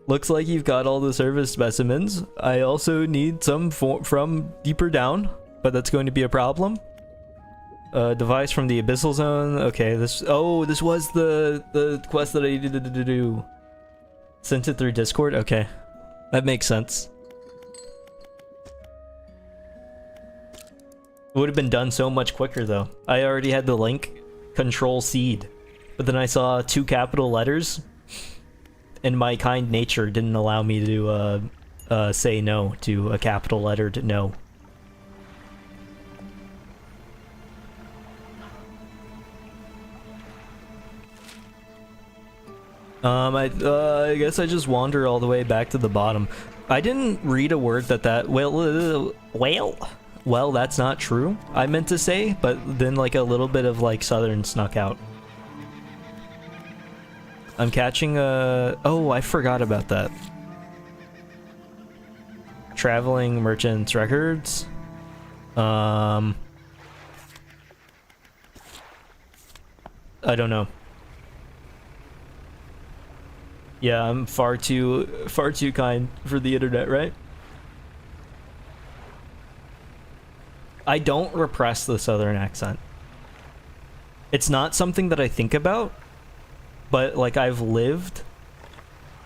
Looks like you've got all the service specimens. I also need some from deeper down, but that's going to be a problem. Device from the Abyssal Zone. Okay, this was the quest that I needed to do. Sent it through Discord? Okay. That makes sense. It would have been done so much quicker though. I already had the link. Control seed, but then I saw 2 capital letters and my kind nature didn't allow me to say no to a capital letter to no. I guess I just wander all the way back to the bottom. I didn't read a word that well, that's not true, I meant to say, but then like a little bit of like southern snuck out. I'm catching a... Oh, I forgot about that. Traveling Merchants Records. I don't know. Yeah, I'm far too kind for the internet, right? I don't repress the southern accent. It's not something that I think about, but like I've lived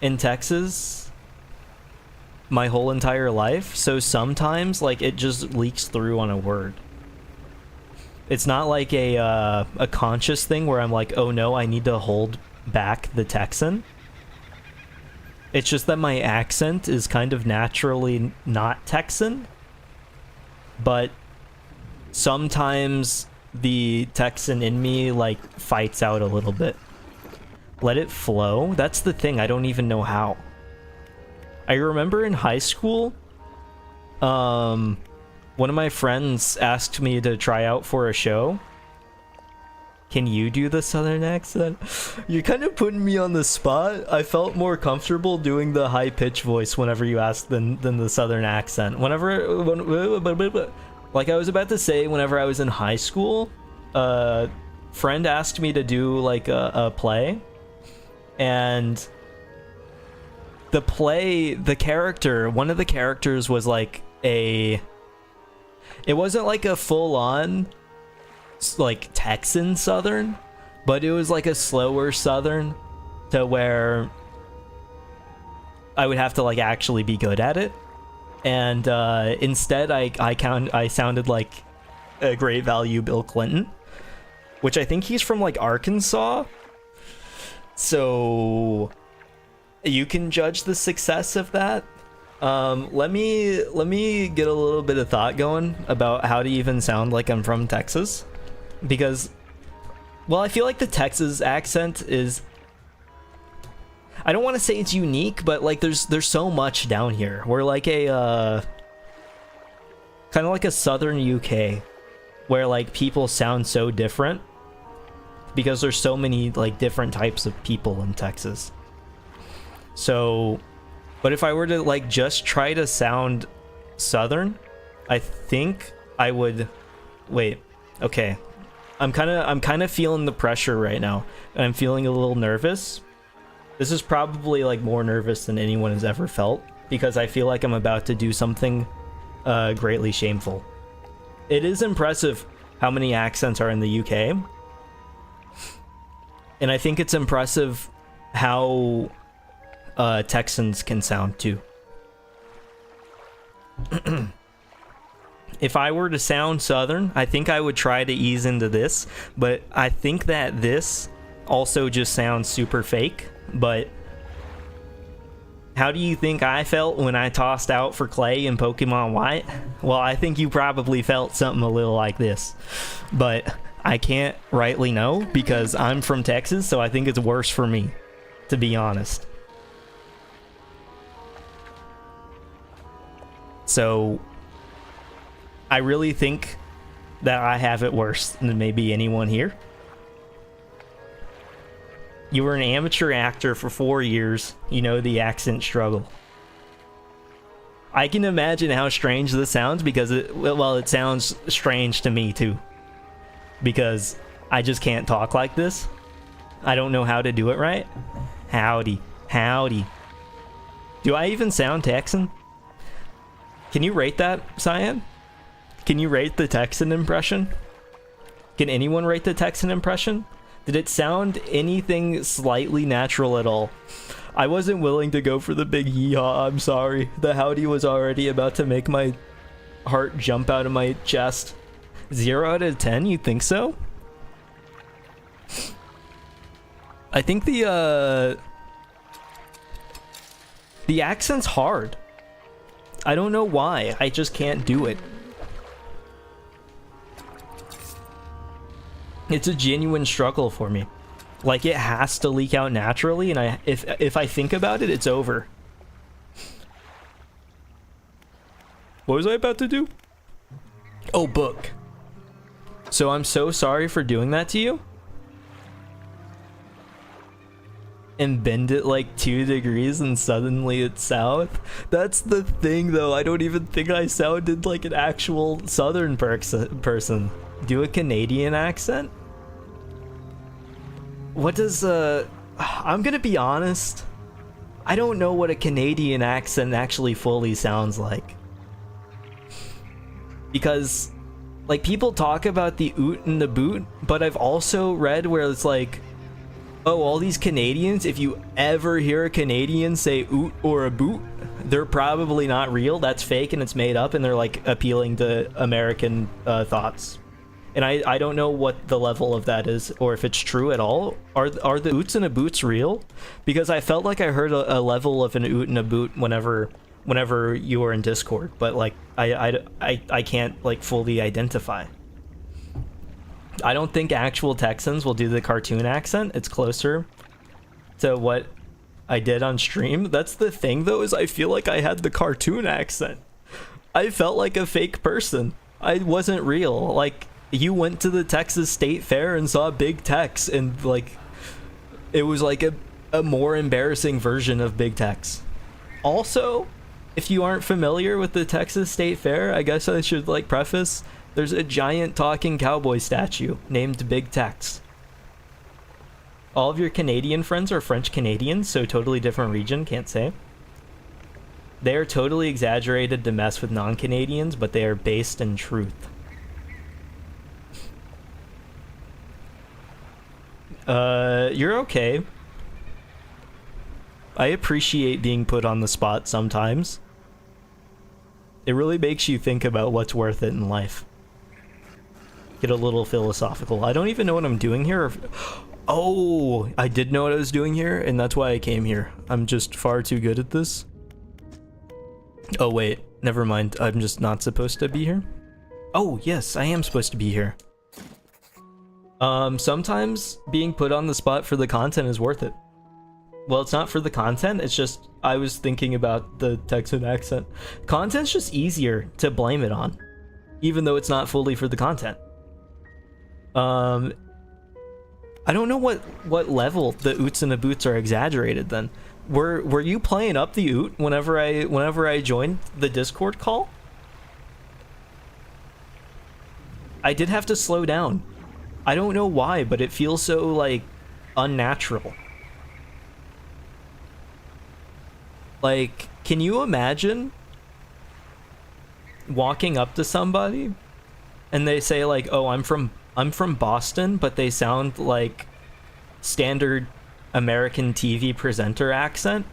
in Texas my whole entire life, so sometimes like it just leaks through on a word. It's not like a conscious thing where I'm like, oh no, I need to hold back the Texan. It's just that my accent is kind of naturally not Texan, but sometimes the Texan in me like fights out a little bit. Let it flow? That's the thing, I don't even know how. I remember in high school, one of my friends asked me to try out for a show. Can you do the southern accent? You're kind of putting me on the spot. I felt more comfortable doing the high-pitched voice whenever you asked than the southern accent. Like I was about to say, whenever I was in high school, a friend asked me to do like a play, and the play, one of the characters was like it wasn't like a full-on like Texan Southern, but it was like a slower Southern to where I would have to like actually be good at it. And instead I sounded like a great value Bill Clinton, which I think he's from like Arkansas. So you can judge the success of that. Let me get a little bit of thought going about how to even sound like I'm from Texas, because, well, I feel like the Texas accent is, I don't want to say it's unique, but like there's so much down here. We're like a kind of like a southern UK, where like people sound so different because there's so many like different types of people in Texas. So, but if I were to like just try to sound southern, I think I would, wait, okay. I'm kind of feeling the pressure right now, and I'm feeling a little nervous. This is probably like more nervous than anyone has ever felt, because I feel like I'm about to do something greatly shameful. It is impressive how many accents are in the UK, and I think it's impressive how Texans can sound too. If I were to sound southern, I think I would try to ease into this, but I think that this also just sounds super fake. But how do you think I felt when I tossed out for Clay in Pokemon White? Well, I think you probably felt something a little like this, but I can't rightly know because I'm from Texas, so I think it's worse for me, to be honest. So I really think that I have it worse than maybe anyone here. You were an amateur actor for 4 years. You know the accent struggle. I can imagine how strange this sounds because it sounds strange to me too. Because I just can't talk like this. I don't know how to do it right. Howdy. Howdy. Do I even sound Texan? Can you rate that, Cyan? Can you rate the Texan impression? Can anyone rate the Texan impression? Did it sound anything slightly natural at all? I wasn't willing to go for the big yeehaw, I'm sorry. The howdy was already about to make my heart jump out of my chest. 0 out of 10, you think so? I think the accent's hard. I don't know why, I just can't do it. It's a genuine struggle for me. Like, it has to leak out naturally, and if I think about it, it's over. What was I about to do? Oh, book. So I'm so sorry for doing that to you. And bend it like 2 degrees and suddenly it's south. That's the thing, though. I don't even think I sounded like an actual southern person. Do a Canadian accent? What does I'm gonna be honest, I don't know what a Canadian accent actually fully sounds like, because like people talk about the oot and the boot, but I've also read where it's like, oh, all these Canadians, if you ever hear a Canadian say oot or a boot, they're probably not real, that's fake and it's made up, and they're like appealing to American thoughts. And I don't know what the level of that is, or if it's true at all. Are the oots and a boots real? Because I felt like I heard a level of an oot and a boot whenever you were in Discord, but like I can't like fully identify. I don't think actual Texans will do the cartoon accent. It's closer to what I did on stream. That's the thing, though, is I feel like I had the cartoon accent. I felt like a fake person. I wasn't real. Like, you went to the Texas State Fair and saw Big Tex, and like it was like a more embarrassing version of Big Tex. Also, if you aren't familiar with the Texas State Fair, I guess I should like preface, there's a giant talking cowboy statue named Big Tex. All of your Canadian friends are French Canadians, so totally different region, can't say. They are totally exaggerated to mess with non-Canadians, but they are based in truth. You're okay. I appreciate being put on the spot sometimes. It really makes you think about what's worth it in life. Get a little philosophical. I don't even know what I'm doing here. Oh, I did know what I was doing here, and that's why I came here. I'm just far too good at this. Oh wait, never mind. I'm just not supposed to be here. Oh yes, I am supposed to be here. Sometimes being put on the spot for the content is worth it. Well, it's not for the content, it's just I was thinking about the Texan accent. Content's just easier to blame it on, even though it's not fully for the content. I don't know what level the oots and the boots are exaggerated then. Were you playing up the oot whenever I joined the Discord call? I did have to slow down. I don't know why, but it feels so, like, unnatural. Like, can you imagine walking up to somebody and they say, like, oh, I'm from Boston, but they sound like standard American TV presenter accent,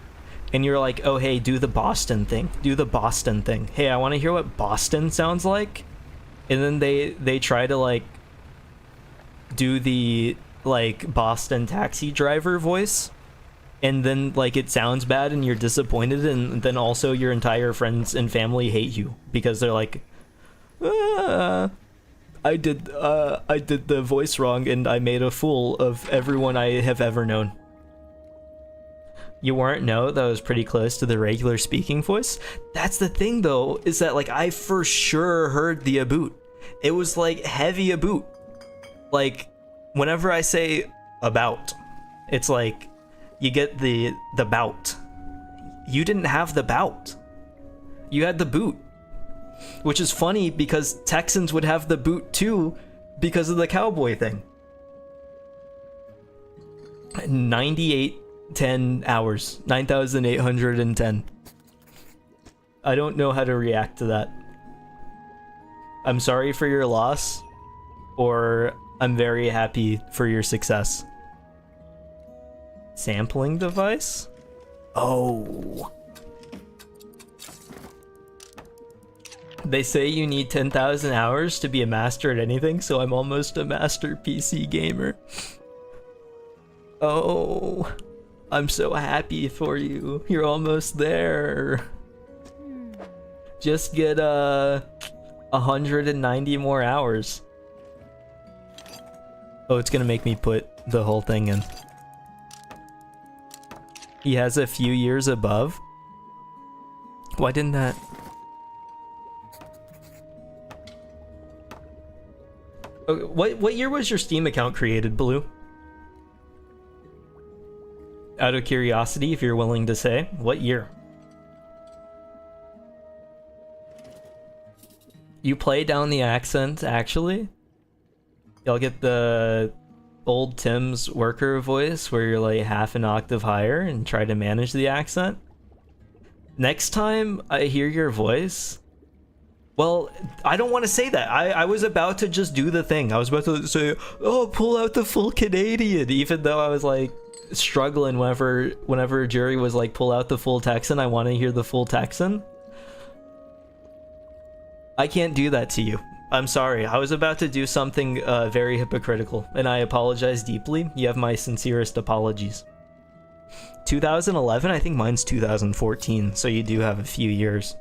and you're like, oh, hey, do the Boston thing. Do the Boston thing. Hey, I want to hear what Boston sounds like. And then they try to, like, do the, like, Boston taxi driver voice, and then, like, it sounds bad and you're disappointed, and then also your entire friends and family hate you because they're like, I did the voice wrong and I made a fool of everyone I have ever known. You weren't? No, that was pretty close to the regular speaking voice. That's the thing, though, is that, like, I for sure heard the aboot. It was, like, heavy aboot. Like, whenever I say about, it's like, you get the bout. You didn't have the bout. You had the boot. Which is funny because Texans would have the boot too because of the cowboy thing. 9810 hours. 9,810. I don't know how to react to that. I'm sorry for your loss, or I'm very happy for your success. Sampling device? Oh. They say you need 10,000 hours to be a master at anything, so I'm almost a master PC gamer. Oh, I'm so happy for you. You're almost there. Just get 190 more hours. Oh, it's gonna make me put the whole thing in. He has a few years above. Why didn't that... What year was your Steam account created, Blue? Out of curiosity, if you're willing to say, what year? You play down the accent, actually? Y'all get the old Tim's worker voice where you're like half an octave higher and try to manage the accent? Next time I hear your voice... Well, I don't want to say that. I was about to just do the thing. I was about to say, oh, pull out the full Canadian, even though I was like struggling whenever Jury was like, pull out the full Texan. I want to hear the full Texan. I can't do that to you. I'm sorry. I was about to do something very hypocritical, and I apologize deeply. You have my sincerest apologies. 2011? I think mine's 2014, so you do have a few years.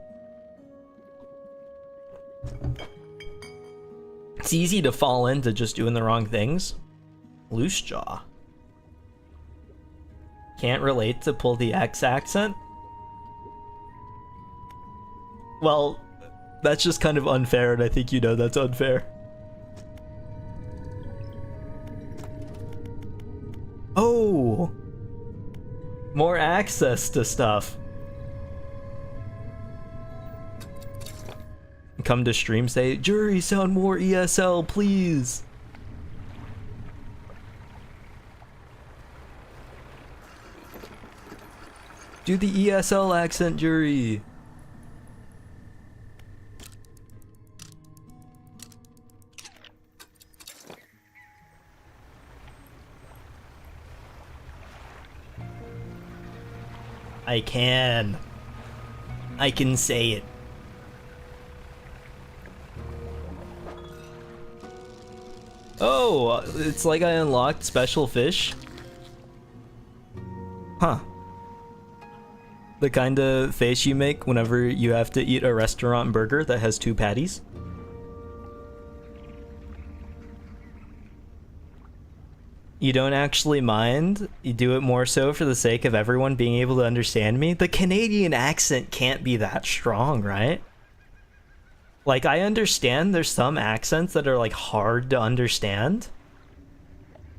It's easy to fall into just doing the wrong things. Loose jaw. Can't relate to pull the X accent? Well, that's just kind of unfair, and I think you know that's unfair. Oh! More access to stuff. Come to stream, say, Jury, sound more ESL, please. Do the ESL accent, Jury. I can say it. Oh, it's like I unlocked special fish. Huh. The kind of face you make whenever you have to eat a restaurant burger that has 2 patties? You don't actually mind? You do it more so for the sake of everyone being able to understand me? The Canadian accent can't be that strong, right? Like, I understand there's some accents that are, like, hard to understand.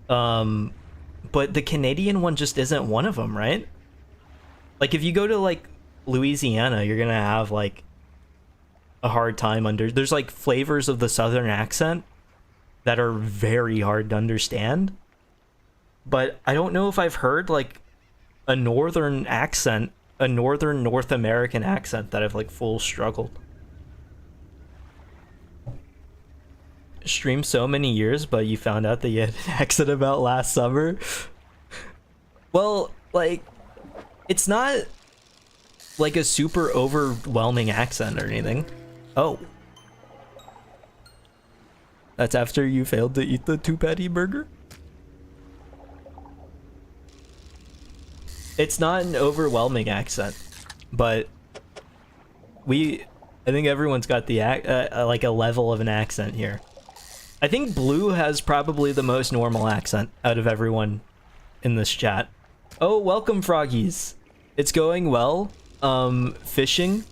But the Canadian one just isn't one of them, right? Like, if you go to, like, Louisiana, you're gonna have, like, a hard time there's, like, flavors of the southern accent that are very hard to understand. But I don't know if I've heard, like, a northern accent, a northern North American accent that I've, like, full struggled. Streamed so many years, but you found out that you had an accent about last summer? Well, like, it's not, like, a super overwhelming accent or anything. Oh. That's after you failed to eat the 2-patty burger? It's not an overwhelming accent, but I think everyone's got the like a level of an accent here. I think Blue has probably the most normal accent out of everyone in this chat. Oh, welcome, Froggies. It's going well. Fishing,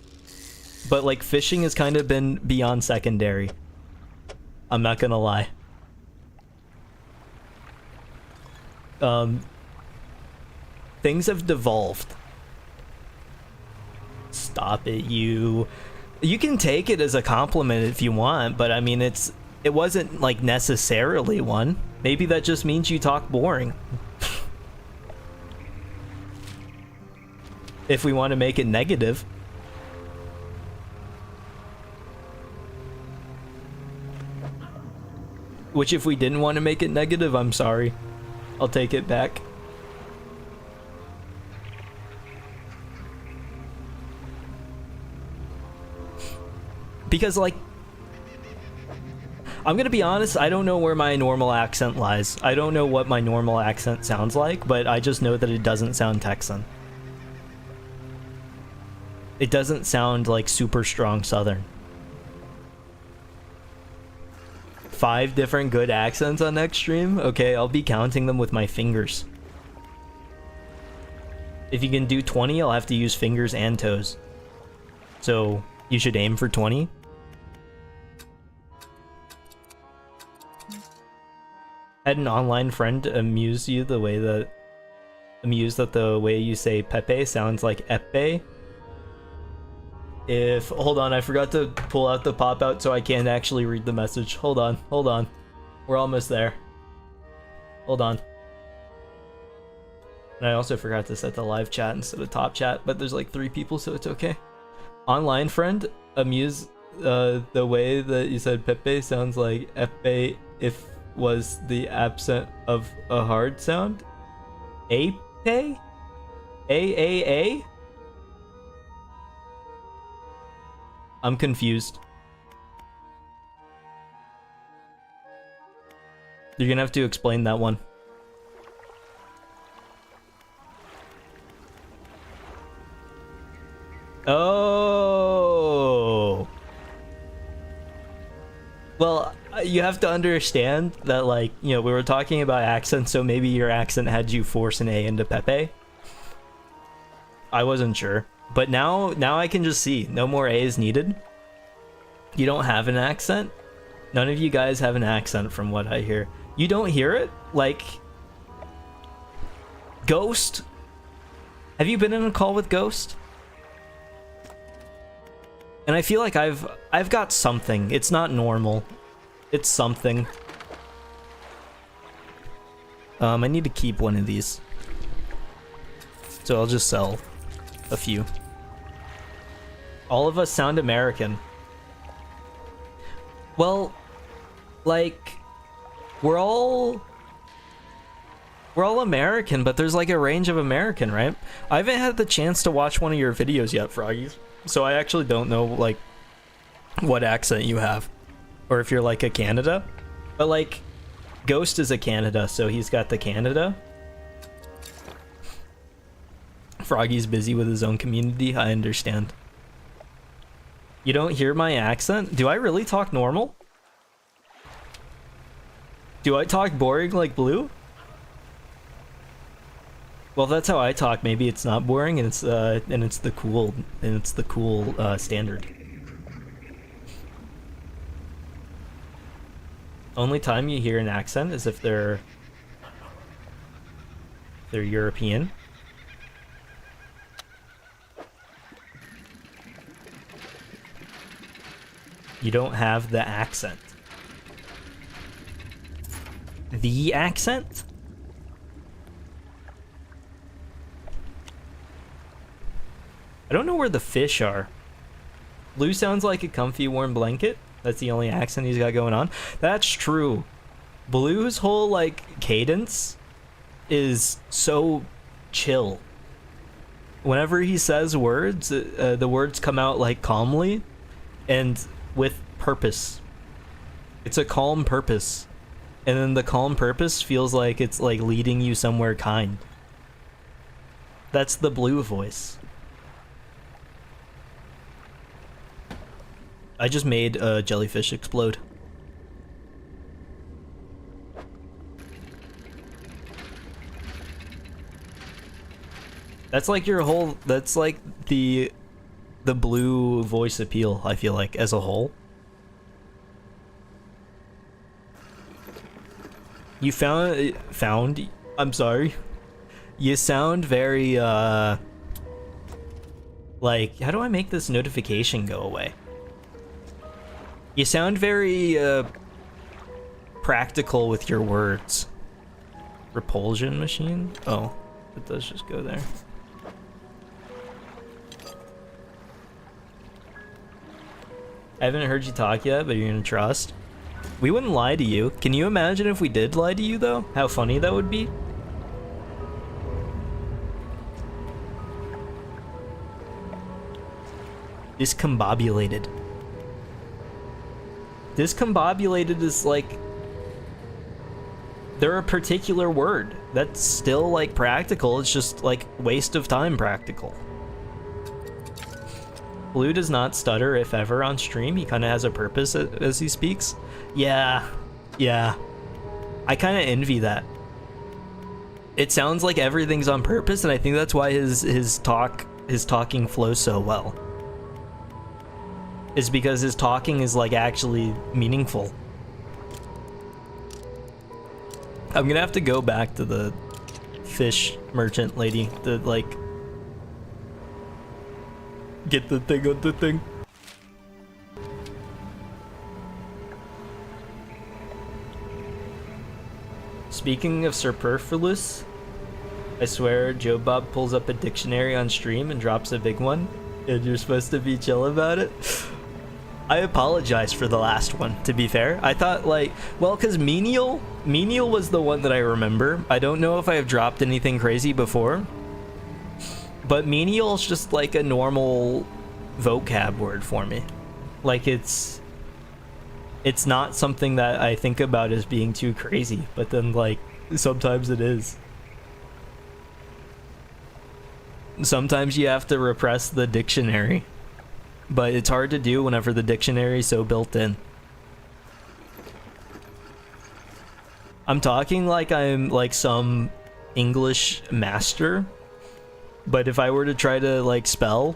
but like fishing has kind of been beyond secondary. I'm not gonna lie. Things have devolved. Stop it, you. You can take it as a compliment if you want, but I mean, it wasn't like necessarily one. Maybe that just means you talk boring. If we want to make it negative. Which, if we didn't want to make it negative, I'm sorry. I'll take it back. Because, like, I'm gonna be honest, I don't know where my normal accent lies. I don't know what my normal accent sounds like, but I just know that it doesn't sound Texan. It doesn't sound like super strong Southern. 5 different good accents on next stream? Okay, I'll be counting them with my fingers. If you can do 20, I'll have to use fingers and toes. So, you should aim for 20. Had an online friend amuse that the way you say Pepe sounds like Epe. Hold on, I forgot to pull out the pop-out so I can't actually read the message. Hold on. We're almost there. Hold on. And I also forgot to set the live chat instead of top chat, but there's like 3 people, so it's okay. Online friend, amuse the way that you said Pepe sounds like Epe if was the absent of a hard sound. Ape? A? I'm confused. You're gonna have to explain that one. Oh. Well, you have to understand that, like, you know, we were talking about accents, so maybe your accent had you force an A into Pepe. I wasn't sure. But now I can just see. No more A's needed. You don't have an accent? None of you guys have an accent from what I hear. You don't hear it? Like... Ghost? Have you been in a call with Ghost? And I feel like I've got something. It's not normal. It's something. I need to keep one of these. So I'll just sell a few. All of us sound American. Well, like, we're all American, but there's like a range of American, right? I haven't had the chance to watch one of your videos yet, Froggies, so I actually don't know like what accent you have, or if you're like a Canada. But like, Ghost is a Canada, so he's got the Canada. Froggy's busy with his own community. I understand. You don't hear my accent? Do I really talk normal? Do I talk boring like Blue? Well, that's how I talk. Maybe it's not boring, and it's the cool standard. Only time you hear an accent is if they're European. You don't have the accent. The accent? I don't know where the fish are. Blue sounds like a comfy warm blanket. That's the only accent he's got going on. That's true. Blue's whole, like, cadence is so chill. Whenever he says words, the words come out, like, calmly and with purpose. It's a calm purpose. And then the calm purpose feels like it's, like, leading you somewhere kind. That's the Blue voice. I just made a jellyfish explode. That's like your whole, that's like the Blue voice appeal, I feel like, as a whole. You found, I'm sorry. You sound very, like, how do I make this notification go away? You sound very, practical with your words. Repulsion machine? Oh, it does just go there. I haven't heard you talk yet, but you're gonna trust. We wouldn't lie to you. Can you imagine if we did lie to you, though? How funny that would be? Discombobulated. Discombobulated is like... they're a particular word. That's still, like, practical. It's just, like, waste of time practical. Blue does not stutter, if ever, on stream. He kind of has a purpose as he speaks. Yeah. I kind of envy that. It sounds like everything's on purpose, and I think that's why his talking flows so well. Is because his talking is, like, actually meaningful. I'm gonna have to go back to the fish merchant lady to, like, get the thing on the thing. Speaking of superfluous, I swear Joe Bob pulls up a dictionary on stream and drops a big one, and you're supposed to be chill about it. I apologize for the last one, to be fair. I thought, like, well, because menial was the one that I remember. I don't know if I have dropped anything crazy before, but menial is just like a normal vocab word for me. Like, it's not something that I think about as being too crazy, but then, like, sometimes it is. Sometimes you have to repress the dictionary. But it's hard to do whenever the dictionary is so built in. I'm talking like I'm like some English master, but if I were to try to, like, spell,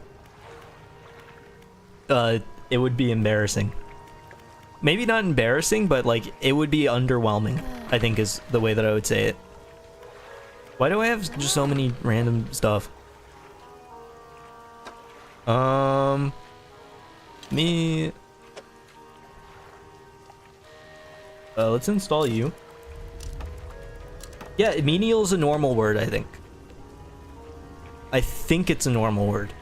it would be embarrassing. Maybe not embarrassing, but, like, it would be underwhelming, I think, is the way that I would say it. Why do I have just so many random stuff? Let's install you. Yeah, menial is a normal word, I think. I think it's a normal word.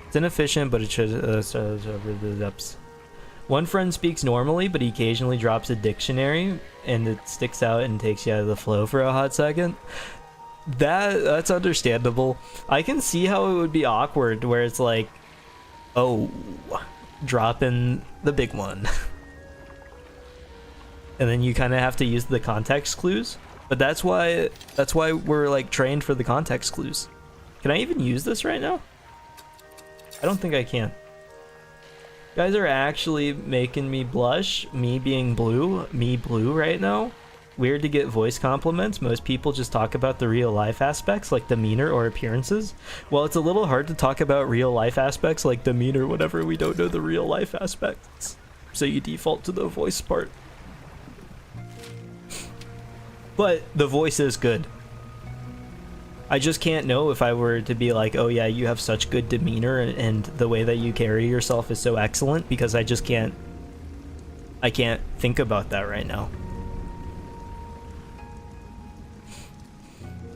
It's inefficient, but it should over the depths. One friend speaks normally, but he occasionally drops a dictionary, and it sticks out and takes you out of the flow for a hot second. That's understandable. I can see how it would be awkward, where it's like, oh, dropping the big one. And then you kind of have to use the context clues. But that's why we're, like, trained for the context clues. Can I even use this right now? I don't think I can. You guys are actually making me blush. Me being blue. Me blue right now. Weird to get voice compliments. Most people just talk about the real life aspects like demeanor or appearances. Well, it's a little hard to talk about real life aspects like demeanor whenever we don't know the real life aspects. So you default to the voice part. But the voice is good. I just can't know if I were to be like, oh yeah, you have such good demeanor and the way that you carry yourself is so excellent, because I just can't... I can't think about that right now.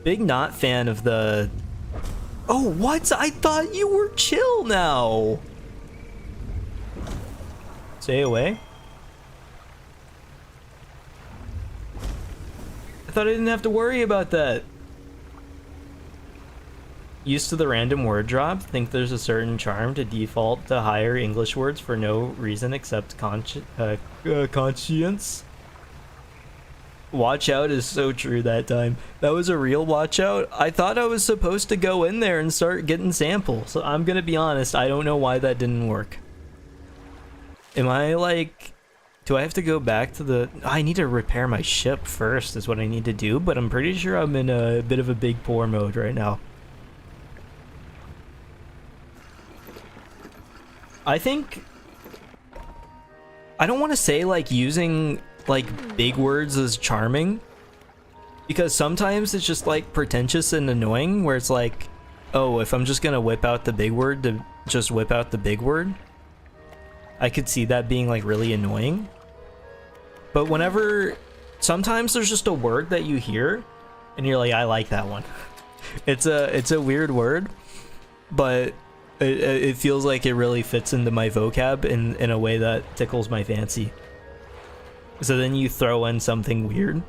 Big not fan of the... Oh, what? I thought you were chill now! Stay away? I thought I didn't have to worry about that. Used to the random word drop, think there's a certain charm to default to higher English words for no reason except conscience. Watch out is so true that time. That was a real watch out. I thought I was supposed to go in there and start getting samples. So I'm gonna be honest, I don't know why that didn't work. Am I like... Do I have to go back to the... I need to repair my ship first is what I need to do, but I'm pretty sure I'm in a bit of a big poor mode right now. I think... I don't want to say like using like big words is charming, because sometimes it's just like pretentious and annoying where it's like, oh, if I'm just gonna whip out the big word to just whip out the big word, I could see that being like really annoying. But whenever sometimes there's just a word that you hear and you're like, I like that one. It's a weird word, but it feels like it really fits into my vocab in a way that tickles my fancy. So then you throw in something weird,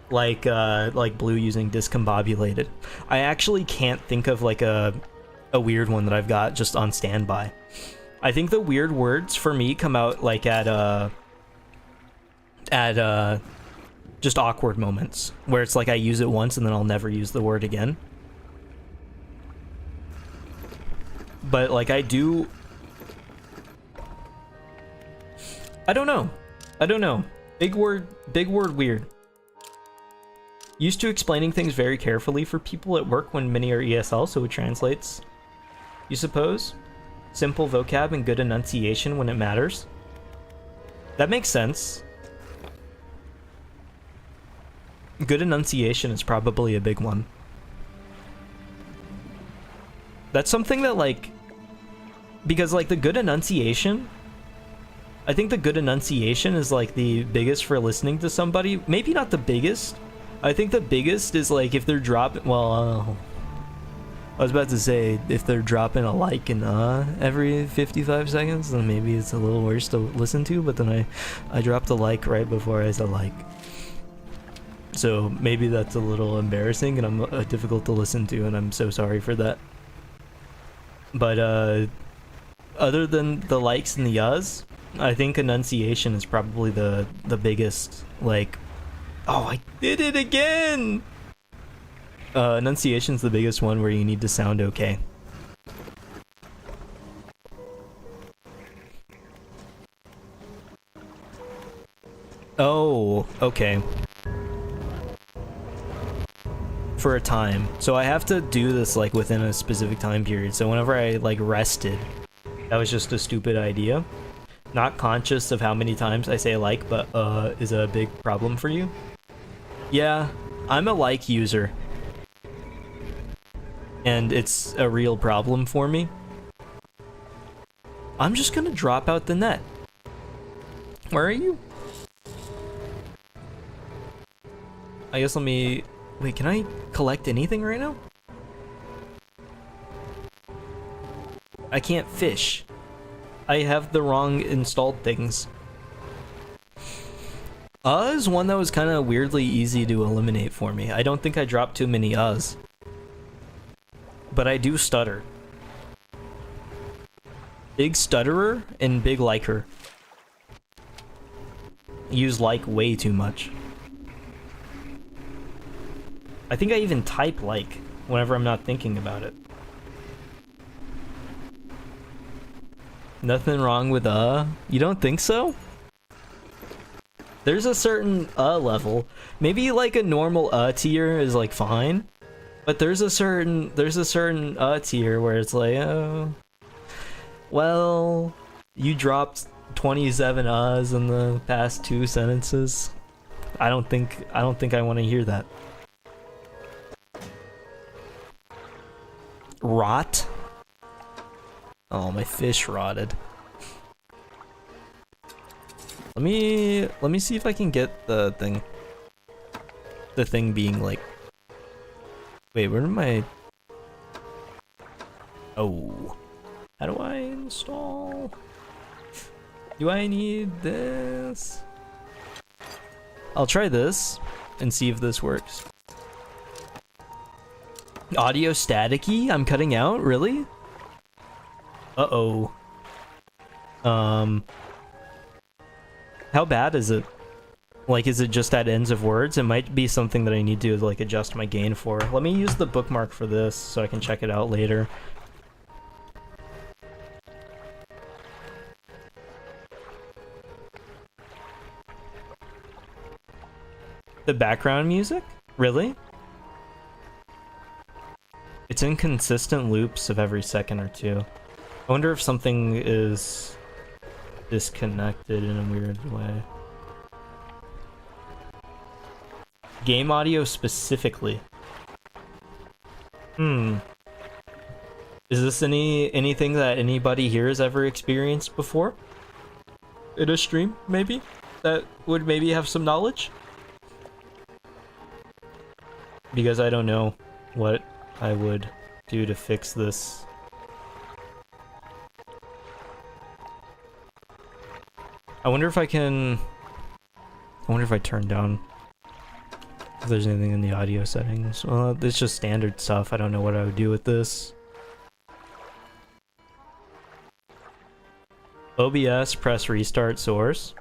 like Blue using discombobulated. I actually can't think of like a weird one that I've got just on standby. I think the weird words for me come out like at just awkward moments where it's like I use it once and then I'll never use the word again. But like I don't know. Big word weird. Used to explaining things very carefully for people at work when many are ESL, so it translates. You suppose? Simple vocab and good enunciation when it matters. That makes sense. Good enunciation is probably a big one. That's something that like... Because like the good enunciation... I think the good enunciation is like the biggest for listening to somebody. Maybe not the biggest. I think the biggest is like if they're dropping... Well, I was about to say if they're dropping a like and every 55 seconds, then maybe it's a little worse to listen to. But then I dropped a like right before I said like. So maybe that's a little embarrassing and I'm difficult to listen to, and I'm so sorry for that. But other than the likes and the yas, I think enunciation is probably the biggest, like... Oh, I did it again! Enunciation's the biggest one where you need to sound okay. Oh, okay. For a time. So I have to do this like within a specific time period. So whenever I like rested, that was just a stupid idea. Not conscious of how many times I say like, but is a big problem for you. Yeah, I'm a like user. And it's a real problem for me. I'm just gonna drop out the net. Where are you? I guess let me... Wait, can I collect anything right now? I can't fish. I have the wrong installed things. Is one that was kind of weirdly easy to eliminate for me. I don't think I dropped too many but I do stutter. Big stutterer and big liker. Use like way too much. I think I even type like. whenever I'm not thinking about it. Nothing wrong with You don't think so? There's a certain level. Maybe like a normal tier is like fine. But there's a certain tier where it's like, oh, well, you dropped 27 in the past 2 sentences. I don't think I want to hear that. Rot? Oh, my fish rotted. Let me see if I can get the thing. The thing being like, wait, where am I? Oh, how do I install? Do I need this? I'll try this and see if this works. Audio staticky? I'm cutting out? Really? Uh-oh. How bad is it? Like, is it just at ends of words? It might be something that I need to, like, adjust my gain for. Let me use the bookmark for this so I can check it out later. The background music? Really? It's inconsistent loops of every second or two. I wonder if something is disconnected in a weird way. Game audio specifically. Is this anything that anybody here has ever experienced before? In a stream, maybe? That would maybe have some knowledge? Because I don't know what I would do to fix this. I wonder if I can... I wonder if I turn down if there's anything in the audio settings. Well, it's just standard stuff. I don't know what I would do with this. OBS, press restart source.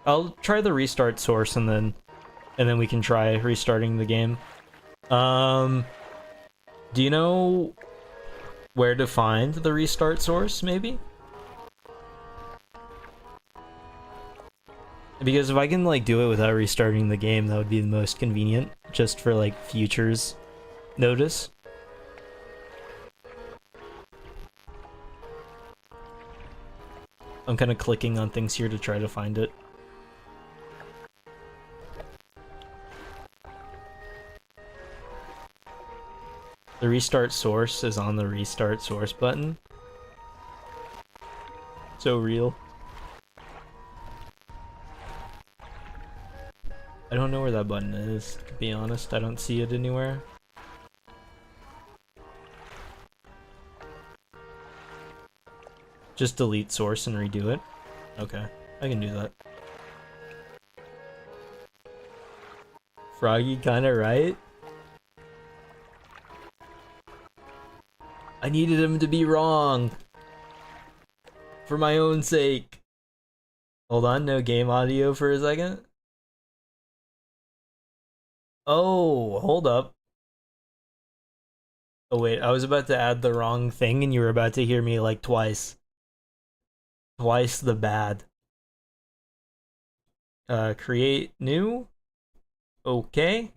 I'll try the restart source and then we can try restarting the game. Do you know where to find the restart source, maybe? Because if I can, like, do it without restarting the game, that would be the most convenient, just for, like, futures notice. I'm kind of clicking on things here to try to find it. The restart source is on the restart source button. So real. I don't know where that button is, to be honest. I don't see it anywhere. Just delete source and redo it? Okay, I can do that. Froggy kinda right? I needed him to be wrong. For my own sake. Hold on, no game audio for a second. Oh, hold up. Oh wait, I was about to add the wrong thing and you were about to hear me like twice. Twice the bad. Create new. Okay.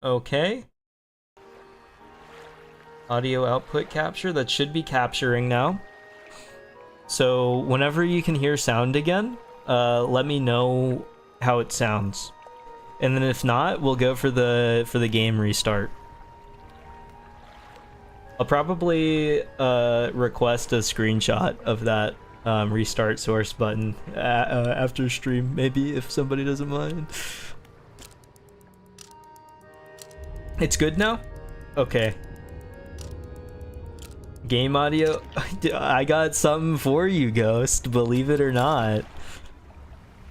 Okay. Audio output capture, that should be capturing now. So whenever you can hear sound again, let me know how it sounds. And then if not, we'll go for the game restart. I'll probably request a screenshot of that restart source button after stream, maybe, if somebody doesn't mind. It's good now? Okay. Game audio? I got something for you, Ghost, believe it or not.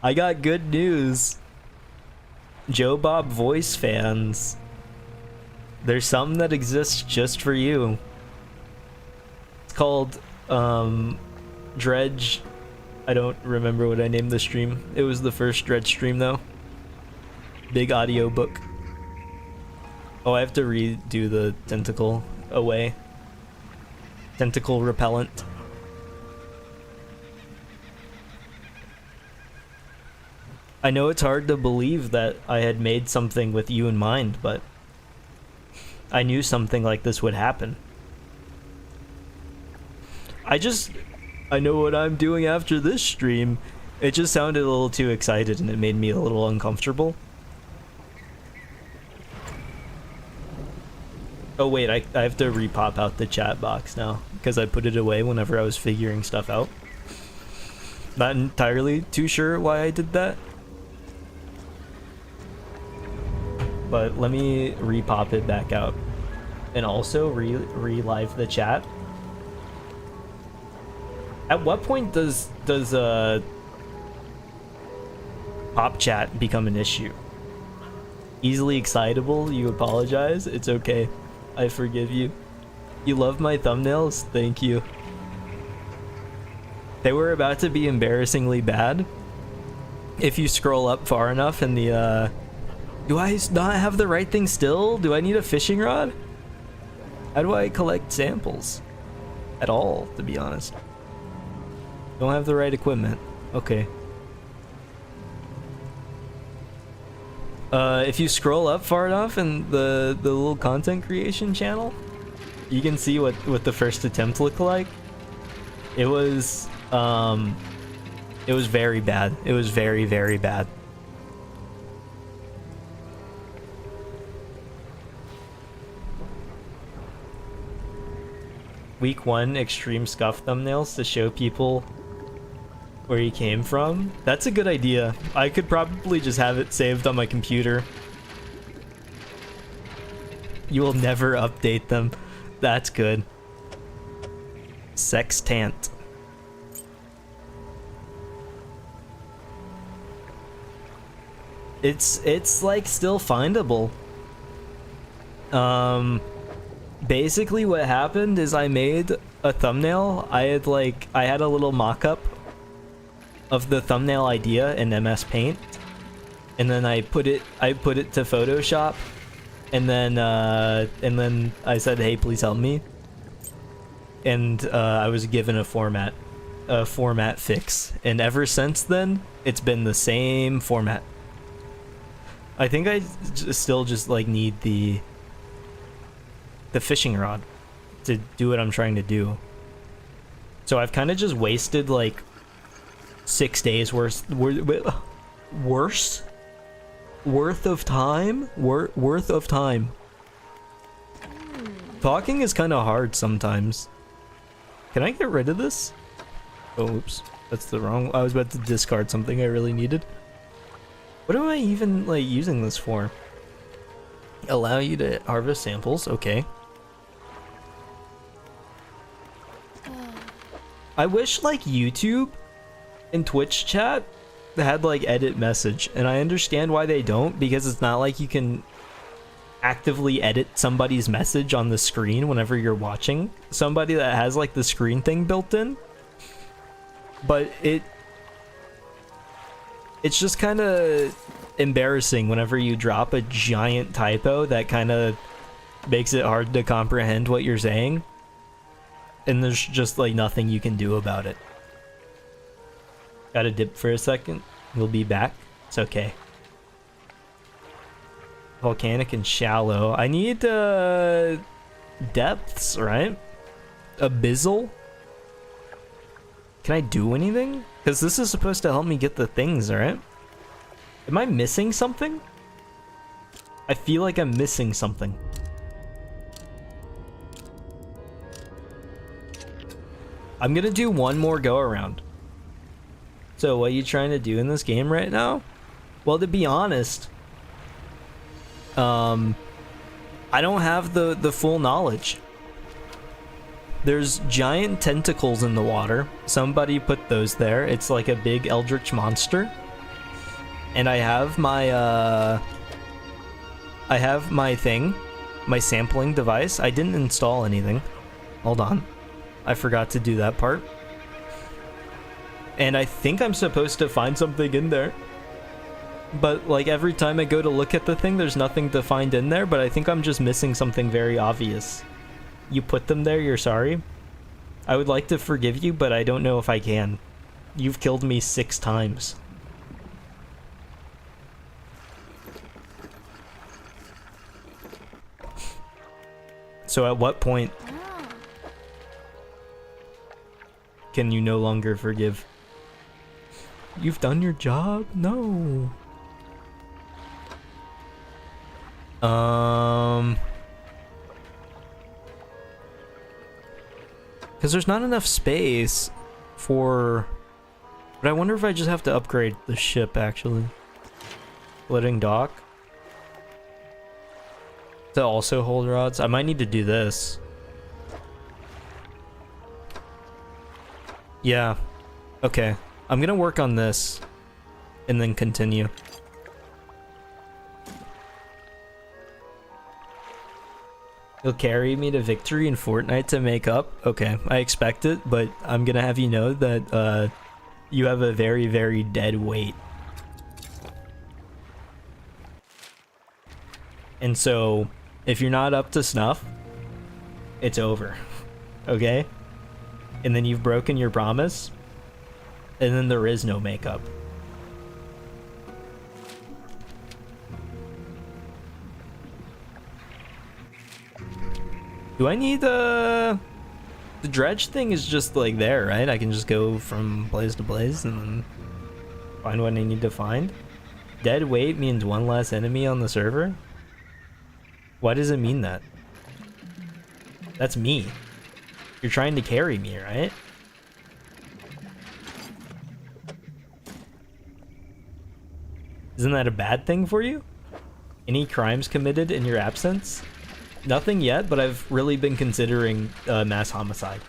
I got good news. Joe Bob voice fans. There's something that exists just for you. It's called, Dredge. I don't remember what I named the stream. It was the first Dredge stream though. Big audio book. Oh, I have to redo the tentacle away. Tentacle repellent. I know it's hard to believe that I had made something with you in mind, but I knew something like this would happen. I know what I'm doing after this stream. It just sounded a little too excited and it made me a little uncomfortable. Oh wait, I have to repop out the chat box now because I put it away whenever I was figuring stuff out. Not entirely too sure why I did that. But let me repop it back out. And also re-live the chat. At what point does pop chat become an issue? Easily excitable, you apologize? It's okay. I forgive you. You love my thumbnails? Thank you. They were about to be embarrassingly bad. If you scroll up far enough in the, do I not have the right thing still? Do I need a fishing rod? How do I collect samples? At all, to be honest. Don't have the right equipment. Okay. If you scroll up far enough in the little content creation channel, you can see what the first attempt looked like. It was very bad. It was very, very bad. Week 1 extreme scuff thumbnails to show people where he came from. That's a good idea. I could probably just have it saved on my computer. You will never update them. That's good. Sextant. It's like still findable. Basically what happened is I made a thumbnail. I had a little mock-up of the thumbnail idea in MS Paint, and then I put it to Photoshop, and then I said, hey, please help me, and I was given a format fix, and ever since then it's been the same format. I think I still just like need the fishing rod to do what I'm trying to do. So I've kind of just wasted like 6 days worth of time. Talking is kind of hard sometimes. Can I get rid of this? Oh, oops. That's the wrong... I was about to discard something I really needed. What am I even, like, using this for? Allow you to harvest samples. Okay. I wish, like, YouTube and Twitch chat had, like, edit message. And I understand why they don't, because it's not like you can actively edit somebody's message on the screen whenever you're watching somebody that has, like, the screen thing built in. But it's just kind of embarrassing whenever you drop a giant typo that kind of makes it hard to comprehend what you're saying. And there's just, like, nothing you can do about it. Gotta dip for a second. We'll be back. It's okay. Volcanic and shallow. I need, depths, right? Abyssal? Can I do anything? Because this is supposed to help me get the things, right? Am I missing something? I feel like I'm missing something. I'm gonna do one more go around. So what are you trying to do in this game right now? Well, to be honest, I don't have the full knowledge. There's giant tentacles in the water. Somebody put those there. It's like a big eldritch monster. And I have my thing, my sampling device. I didn't install anything. Hold on. I forgot to do that part. And I think I'm supposed to find something in there. But, like, every time I go to look at the thing, there's nothing to find in there, but I think I'm just missing something very obvious. You put them there, you're sorry? I would like to forgive you, but I don't know if I can. You've killed me 6 times. So at what point can you no longer forgive? You've done your job? No. Because there's not enough space for... But I wonder if I just have to upgrade the ship, actually. Floating dock. To also hold rods. I might need to do this. Yeah. Okay. I'm gonna work on this. And then continue. You'll carry me to victory in Fortnite to make up? Okay, I expect it, but I'm gonna have you know that you have a very, very dead weight. And so, if you're not up to snuff, it's over. Okay? And then you've broken your promise, and then there is no makeup. Do I need the dredge thing is just like there, right? I can just go from place to place and then find what I need to find. Dead weight means one less enemy on the server? Why does it mean that? That's me. You're trying to carry me, right? Isn't that a bad thing for you? Any crimes committed in your absence? Nothing yet, but I've really been considering mass homicide.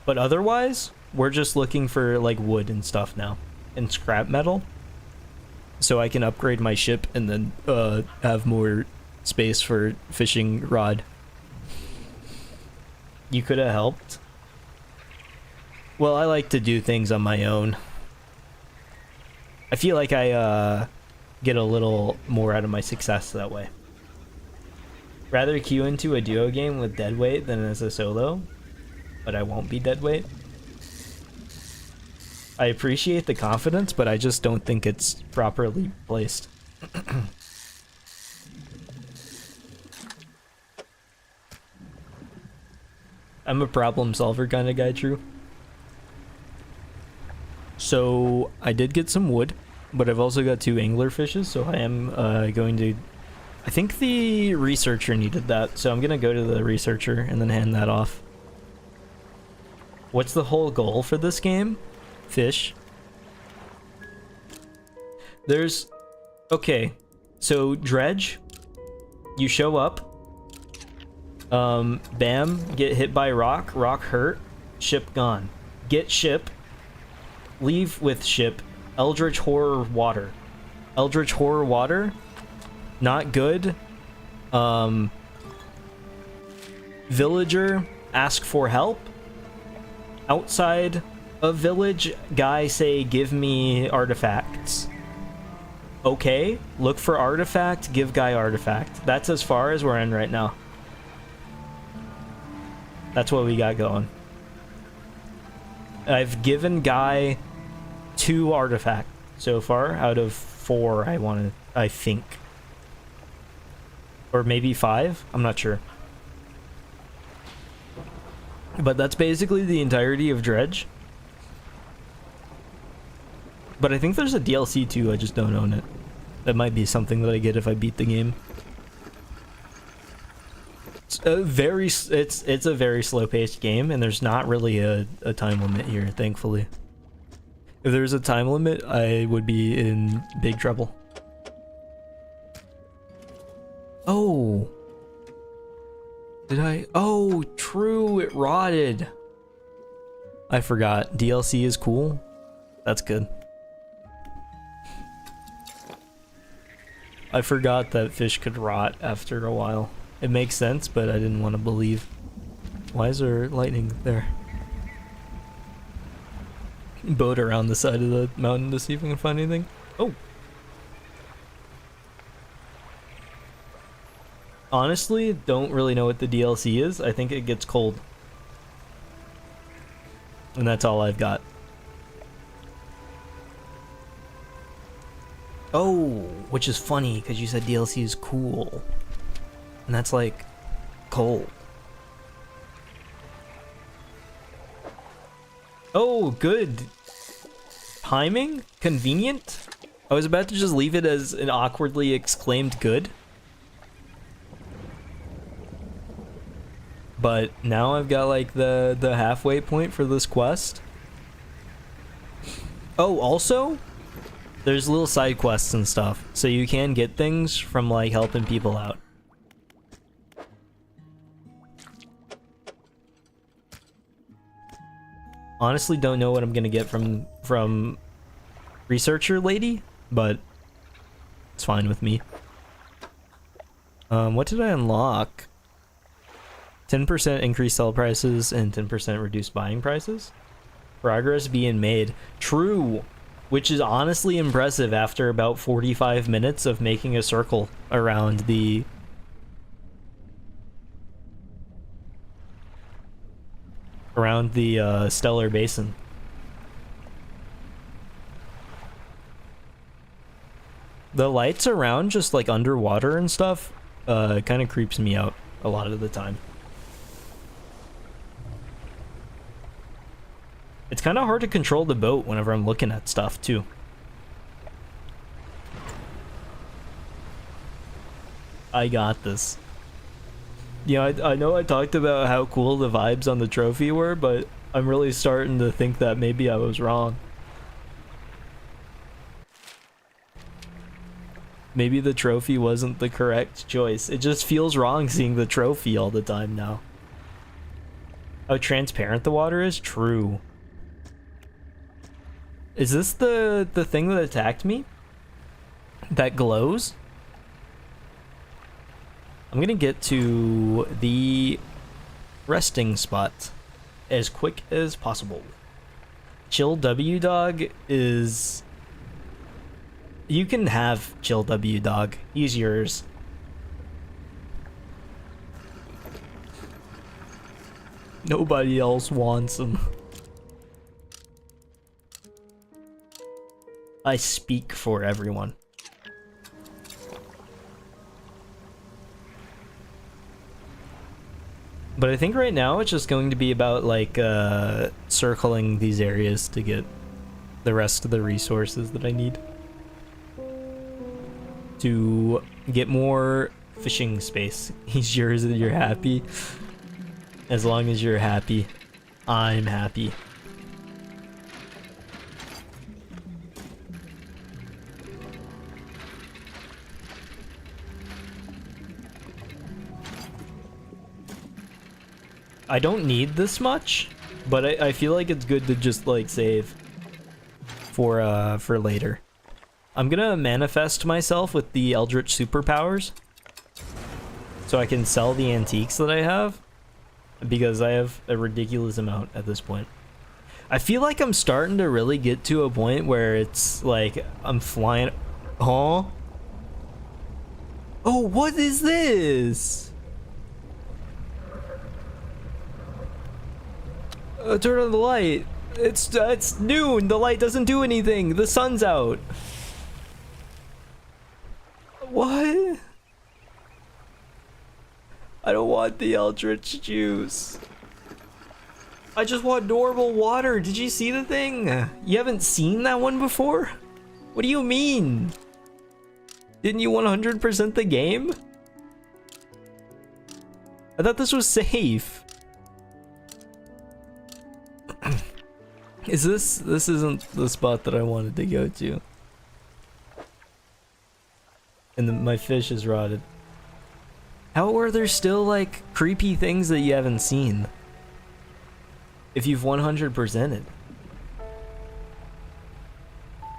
But otherwise, we're just looking for like wood and stuff now. And scrap metal. So I can upgrade my ship and then have more space for fishing rod. You could have helped. Well, I like to do things on my own. I feel like I get a little more out of my success that way. Rather queue into a duo game with deadweight than as a solo, but I won't be deadweight. I appreciate the confidence, but I just don't think it's properly placed. I'm a problem solver kind of guy, True. So I did get some wood, but I've also got 2 angler fishes, so I am going to... I think the researcher needed that, so I'm going to go to the researcher and then hand that off. What's the whole goal for this game? Fish. There's... Okay, so Dredge, you show up. Bam, get hit by rock, rock hurt, ship gone. Get ship. Leave with ship. Eldritch Horror Water. Eldritch Horror Water. Not good. Villager. Ask for help. Outside of village. Guy say, give me artifacts. Okay. Look for artifact. Give guy artifact. That's as far as we're in right now. That's what we got going. I've given guy 2 artifacts so far out of 4 I think. Or maybe 5? I'm not sure. But that's basically the entirety of Dredge. But I think there's a DLC too, I just don't own it. That might be something that I get if I beat the game. It's a very slow-paced game, and there's not really a time limit here, thankfully. If there was a time limit, I would be in big trouble. Oh. Did I? Oh, true, it rotted. I forgot. DLC is cool. That's good. I forgot that fish could rot after a while. It makes sense, but I didn't want to believe. Why is there lightning there? Boat around the side of the mountain to see if we can find anything. Oh! Honestly, don't really know what the DLC is. I think it gets cold. And that's all I've got. Oh, which is funny because you said DLC is cool. And that's like cold. Oh, good. Timing? Convenient? I was about to just leave it as an awkwardly exclaimed good. But now I've got like the halfway point for this quest. Oh, also, there's little side quests and stuff, so you can get things from like helping people out. Honestly, don't know what I'm gonna get from researcher lady, but it's fine with me. What did I unlock? 10% increased sell prices and 10% reduced buying prices. Progress being made. True, which is honestly impressive after about 45 minutes of making a circle around the stellar basin. The lights around just like underwater and stuff kind of creeps me out a lot of the time. It's kind of hard to control the boat whenever I'm looking at stuff too. I got this. Yeah, I know I talked about how cool the vibes on the trophy were, but I'm really starting to think that maybe I was wrong. Maybe the trophy wasn't the correct choice. It just feels wrong seeing the trophy all the time now. How transparent the water is? True. Is this the thing that attacked me? That glows? I'm gonna get to the resting spot as quick as possible. Chill W Dog is... You can have Chill W Dog. He's yours. Nobody else wants him. I speak for everyone. But I think right now it's just going to be about like circling these areas to get the rest of the resources that I need to get more fishing space. He's yours and you're happy. As long as you're happy, I'm happy. I don't need this much, but I feel like it's good to just like save for later. I'm gonna manifest myself with the Eldritch superpowers so I can sell the antiques that I have, because I have a ridiculous amount at this point. I feel like I'm starting to really get to a point where it's like I'm flying. Huh? Oh, what is this? Turn on the light. It's noon. The light doesn't do anything. The sun's out. What? I don't want the Eldritch juice. I just want normal water. Did you see the thing? You haven't seen that one before? What do you mean? Didn't you 100% the game? I thought this was safe. This isn't the spot that I wanted to go to. And my fish is rotted. How are there still like creepy things that you haven't seen? If you've 100%ed.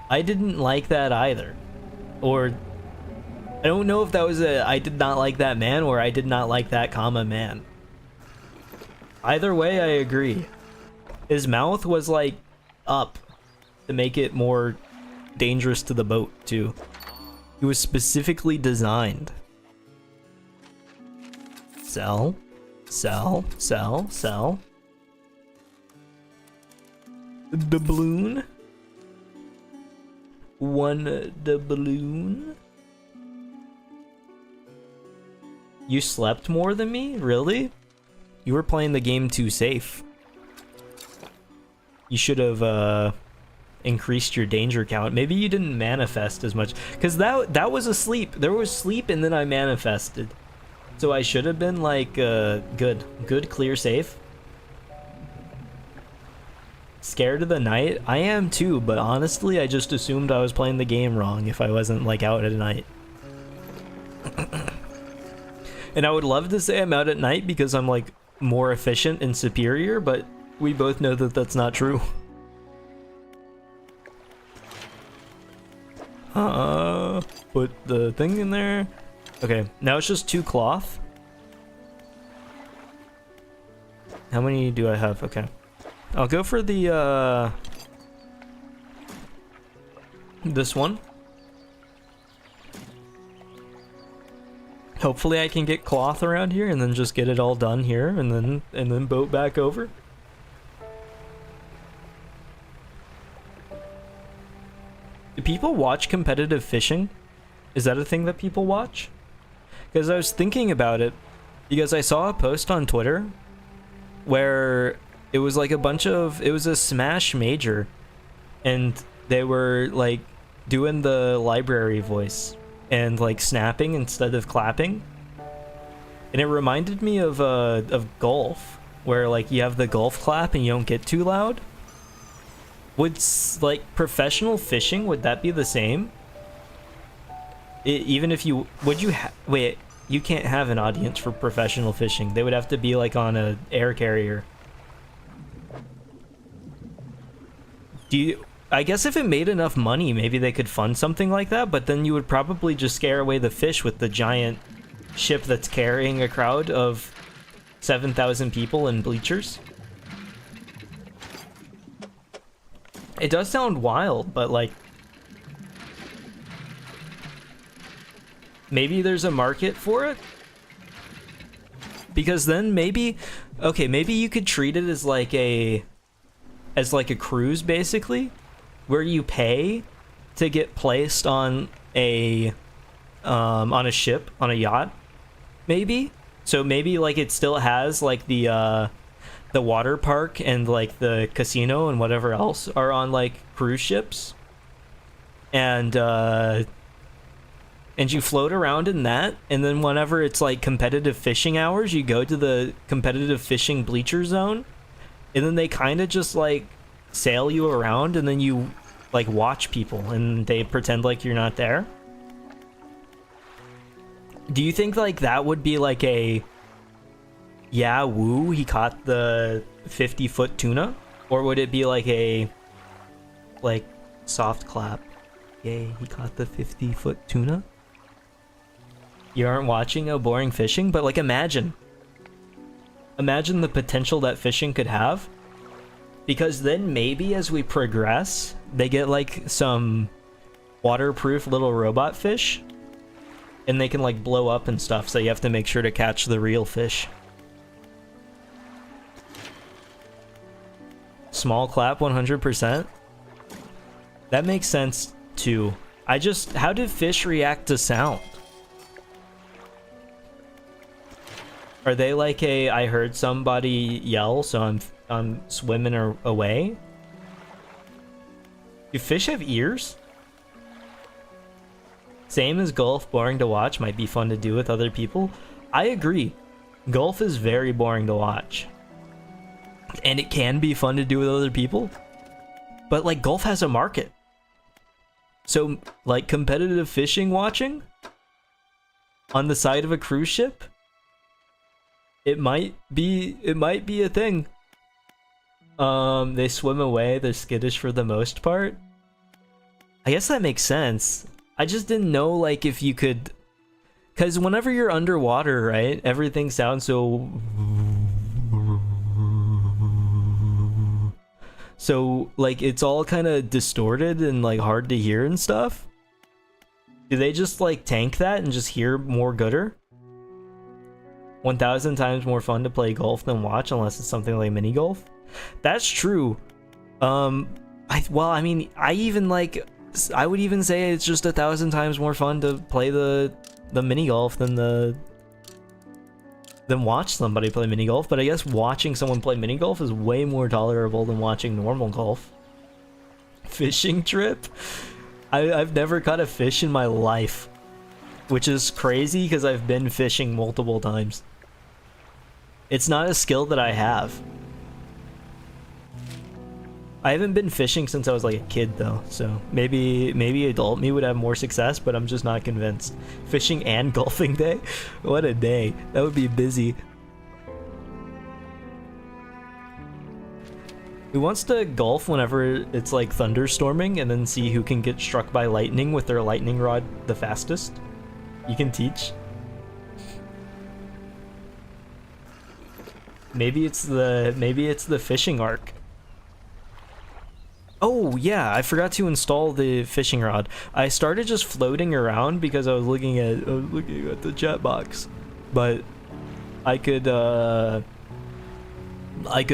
I didn't like that either. Or I don't know if that was a I did not like that man or I did not like that comma man. Either way, I agree. His mouth was like up to make it more dangerous to the boat too. It was specifically designed. Sell, sell, sell, sell. Doubloon. One doubloon. You slept more than me? Really? You were playing the game too safe. You should have increased your danger count. Maybe you didn't manifest as much, because that was a sleep. There was sleep and then I manifested. So I should have been like good, clear, safe. Scared of the night? I am too, but honestly, I just assumed I was playing the game wrong if I wasn't like out at night. And I would love to say I'm out at night because I'm like more efficient and superior, but we both know that that's not true. Put the thing in there. Okay, now it's just 2 cloth. How many do I have? Okay. I'll go for the, this one. Hopefully I can get cloth around here and then just get it all done here and then boat back over. Do people watch competitive fishing? Is that a thing that people watch? Because I was thinking about it because I saw a post on Twitter where it was like it was a Smash major and they were like doing the library voice and like snapping instead of clapping. And it reminded me of golf, where like you have the golf clap and you don't get too loud. Would like professional fishing, would that be the same? Even if you wait, you can't have an audience for professional fishing. They would have to be like on a air carrier. I guess if it made enough money, maybe they could fund something like that, but then you would probably just scare away the fish with the giant ship that's carrying a crowd of 7,000 people in bleachers. It does sound wild, but like maybe there's a market for it? Because then maybe you could treat it as like a cruise, basically, where you pay to get placed on a ship, on a yacht, maybe. So maybe like it still has like the water park and like the casino and whatever else are on like cruise ships, and you float around in that, and then whenever it's like competitive fishing hours, you go to the competitive fishing bleacher zone. And then they kind of just like sail you around and then you like watch people and they pretend like you're not there. Do you think like that would be like a, yeah, woo, he caught the 50-foot tuna? Or would it be like a, like, soft clap? Yay, he caught the 50-foot tuna? You aren't watching a boring fishing, but like imagine the potential that fishing could have, because then maybe as we progress, they get like some waterproof little robot fish and they can like blow up and stuff, so you have to make sure to catch the real fish. Small clap 100%. That makes sense too. How do fish react to sound? Are they like a, I heard somebody yell, so I'm swimming away? Do fish have ears? Same as golf, boring to watch, might be fun to do with other people. I agree. Golf is very boring to watch. And it can be fun to do with other people. But like golf has a market. So like competitive fishing watching on the side of a cruise ship, it might be a thing. They swim away, they're skittish for the most part. I guess that makes sense. I just didn't know like if you could Because whenever you're underwater, right, everything sounds so... So, like, it's all kind of distorted and, like, hard to hear and stuff. Do they just, like, tank that and just hear more gooder? 1,000 times more fun to play golf than watch, unless it's something like mini golf. That's true. I mean, I would even say it's just 1,000 times more fun to play the mini golf than watch somebody play mini golf. But I guess watching someone play mini golf is way more tolerable than watching normal golf. Fishing trip? I've never caught a fish in my life, which is crazy because I've been fishing multiple times. It's not a skill that I have. I haven't been fishing since I was like a kid though, so maybe adult me would have more success, but I'm just not convinced. Fishing and golfing day? What a day. That would be busy. Who wants to golf whenever it's like thunderstorming and then see who can get struck by lightning with their lightning rod the fastest? You can teach. Maybe it's the fishing arc. Oh yeah, I forgot to install the fishing rod. I started just floating around because I was looking at the chat box, but I could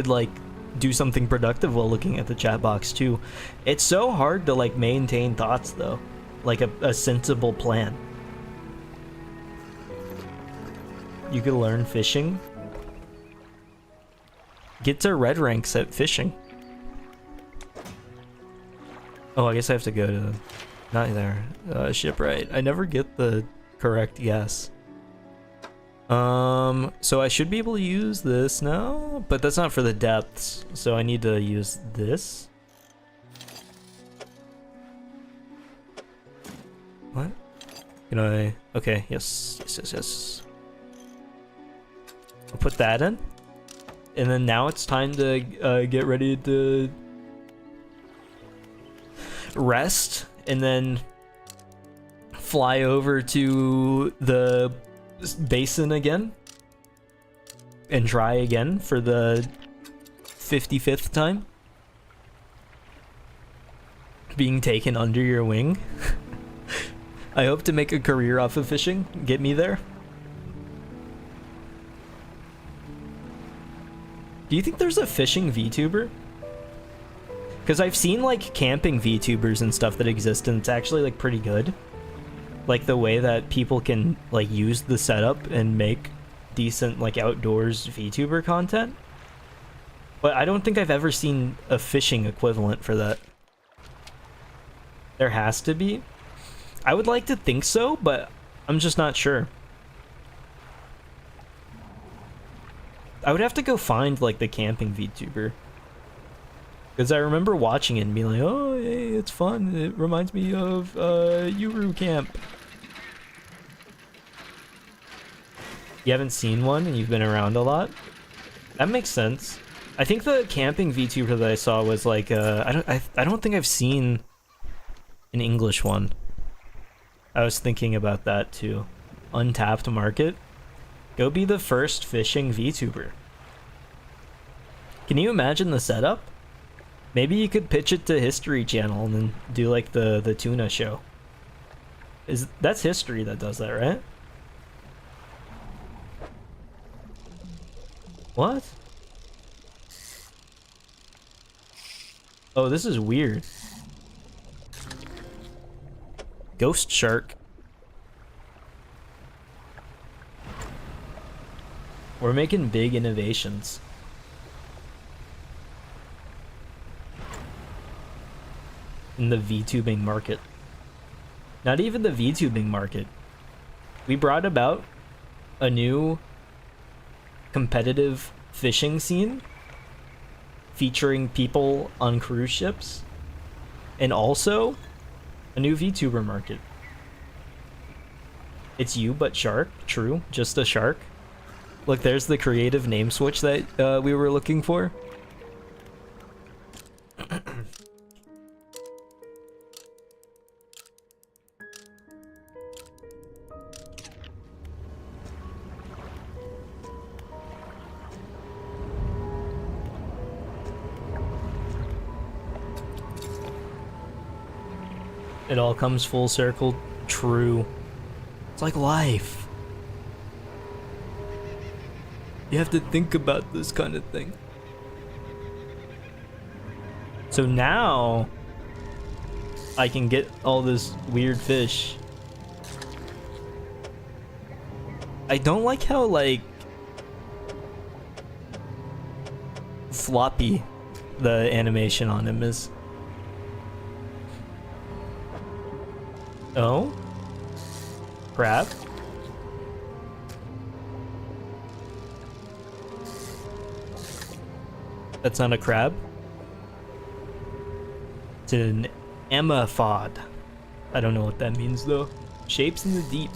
like do something productive while looking at the chat box too. It's so hard to like maintain thoughts though, like a sensible plan. You could learn fishing. Get to red ranks at fishing. Oh, I guess I have to go to... Not there. Shipwright. I never get the correct guess. So I should be able to use this now, but that's not for the depths, so I need to use this. What? Can I... Okay, yes. I'll put that in. And then now it's time to get ready to rest and then fly over to the basin again and try again for the 55th time. Being taken under your wing. I hope to make a career off of fishing. Get me there. Do you think there's a fishing VTuber? Because I've seen like camping VTubers and stuff that exist, and it's actually like pretty good. Like the way that people can like use the setup and make decent like outdoors VTuber content. But I don't think I've ever seen a fishing equivalent for that. There has to be. I would like to think so, but I'm just not sure. I would have to go find like the camping VTuber. Because I remember watching it and being like, oh, hey, it's fun. It reminds me of Yuru Camp. You haven't seen one and you've been around a lot? That makes sense. I think the camping VTuber that I saw was like, I don't think I've seen an English one. I was thinking about that too. Untapped market. Go be the first fishing VTuber. Can you imagine the setup? Maybe you could pitch it to History Channel and then do like the tuna show. That's History that does that, right? What? Oh, this is weird. Ghost shark. We're making big innovations. In the VTubing market. Not even the VTubing market. We brought about a new competitive fishing scene featuring people on cruise ships, and also a new VTuber market. It's you but shark. True, just a shark. Look, there's the creative name switch that we were looking for. It all comes full circle. True. It's like life. You have to think about this kind of thing. So now I can get all this weird fish. I don't like how, like, floppy the animation on him is. Oh? Crab? That's not a crab. It's an emaphod. I don't know what that means though. Shapes in the deep.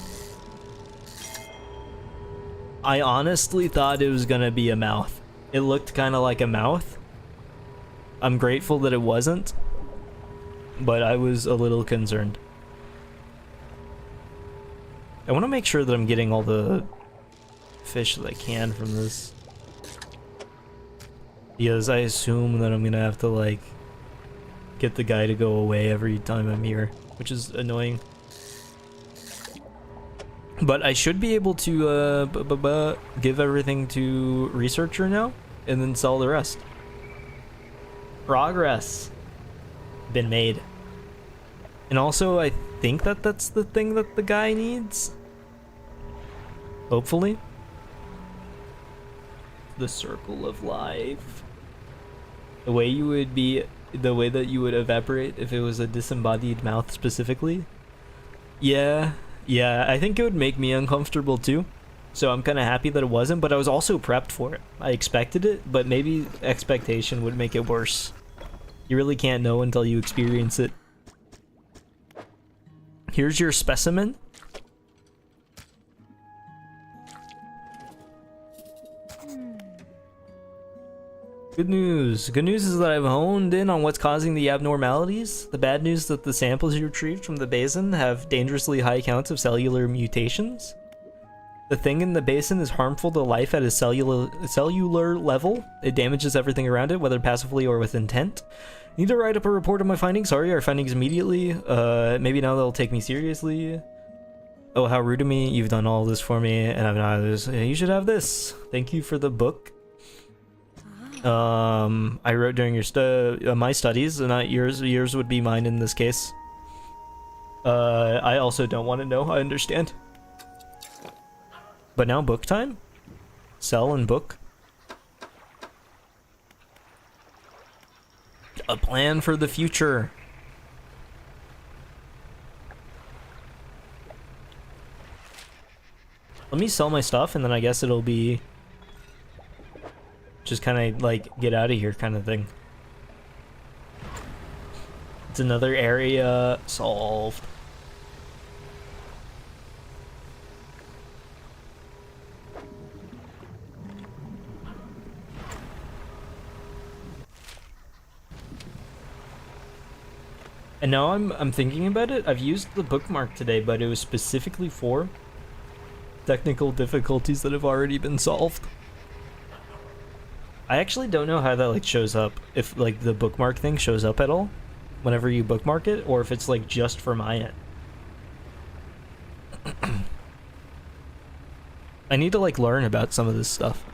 I honestly thought it was gonna be a mouth. It looked kind of like a mouth. I'm grateful that it wasn't, but I was a little concerned. I want to make sure that I'm getting all the fish that I can from this, because I assume that I'm gonna have to, like, get the guy to go away every time I'm here, which is annoying. But I should be able to give everything to researcher now, and then sell the rest. Progress been made. And also, I think that that's the thing that the guy needs. Hopefully. The circle of life. The way you would be, the way that you would evaporate if it was a disembodied mouth specifically. Yeah, I think it would make me uncomfortable too. So I'm kind of happy that it wasn't, but I was also prepped for it. I expected it, but maybe expectation would make it worse. You really can't know until you experience it. Here's your specimen. Good news. Good news is that I've honed in on what's causing the abnormalities. The bad news is that the samples you retrieved from the basin have dangerously high counts of cellular mutations. The thing in the basin is harmful to life at a cellular level. It damages everything around it, whether passively or with intent. Need to write up a report of my findings. Sorry, our findings immediately. Maybe now they'll take me seriously. Oh, how rude of me. You've done all this for me, and I've not this. You should have this. Thank you for the book. I wrote during your my studies, and not yours. Yours would be mine in this case. I also don't want to know. I understand. But now book time? Sell and book. A plan for the future. Let me sell my stuff, and then I guess it'll be just kind of like get out of here kind of thing. It's another area solved. And now I'm thinking about it. I've used the bookmark today, but it was specifically for technical difficulties that have already been solved. I actually don't know how that like shows up, if like the bookmark thing shows up at all whenever you bookmark it, or if it's like just for my end. I need to like learn about some of this stuff.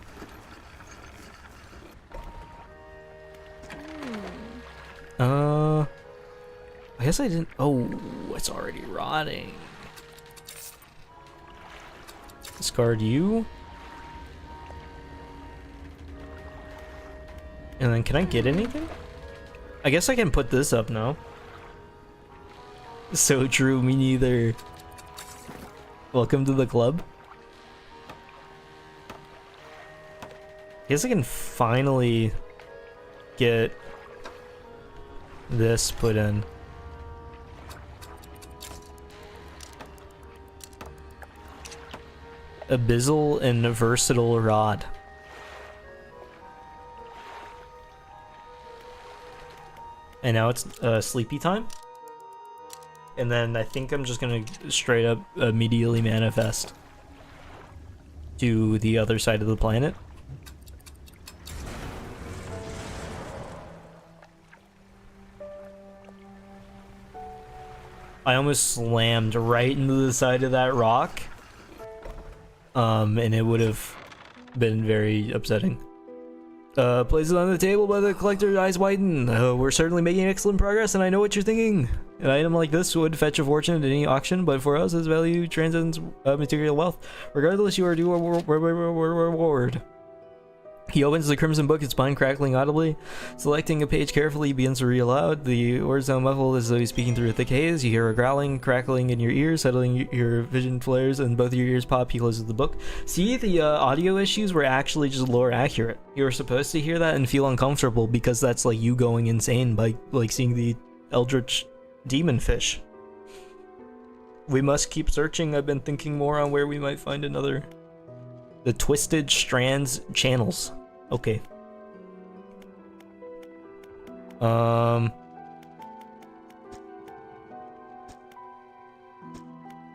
I guess I didn't. Oh, it's already rotting. Discard you. And then can I get anything? I guess I can put this up now. So true, me neither. Welcome to the club. I guess I can finally get this put in. Abyssal and versatile rod. And now it's sleepy time. And then I think I'm just gonna straight up immediately manifest to the other side of the planet. I almost slammed right into the side of that rock. And it would have been very upsetting. Places on the table by the collector's eyes widen. We're certainly making excellent progress, and I know what you're thinking. An item like this would fetch a fortune at any auction, but for us, its value transcends material wealth. Regardless, you are due a reward. He opens the crimson book, its spine crackling audibly. Selecting a page carefully, he begins to read aloud. The words sound muffled as though he's speaking through a thick haze. You hear a growling, crackling in your ears, settling your vision flares, and both of your ears pop. He closes the book. See, the audio issues were actually just lore accurate. You were supposed to hear that and feel uncomfortable because that's like you going insane by like seeing the eldritch demon fish. We must keep searching. I've been thinking more on where we might find another. The Twisted Strands channels. Okay. The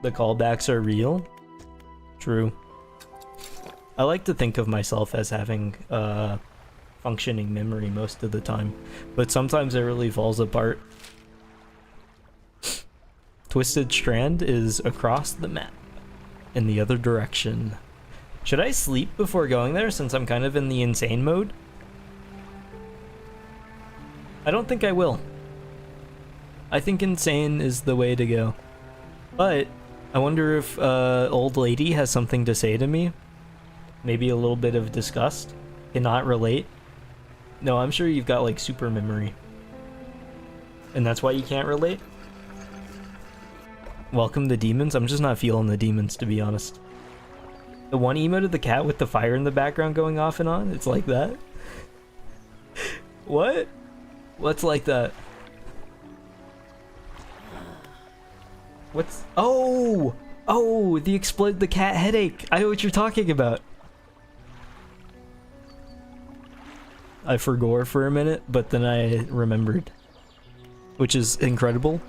callbacks are real. True. I like to think of myself as having functioning memory most of the time, but sometimes it really falls apart. Twisted Strand is across the map in the other direction. Should I sleep before going there since I'm kind of in the insane mode? I don't think I will. I think insane is the way to go. But I wonder if old lady has something to say to me. Maybe a little bit of disgust. Cannot relate. No, I'm sure you've got like super memory. And that's why you can't relate? Welcome the demons? I'm just not feeling the demons, to be honest. The one emote of the cat with the fire in the background going off and on? It's like that? What? What's like that? What's... Oh! Oh! The cat headache! I know what you're talking about! I forgot for a minute, but then I remembered. Which is incredible.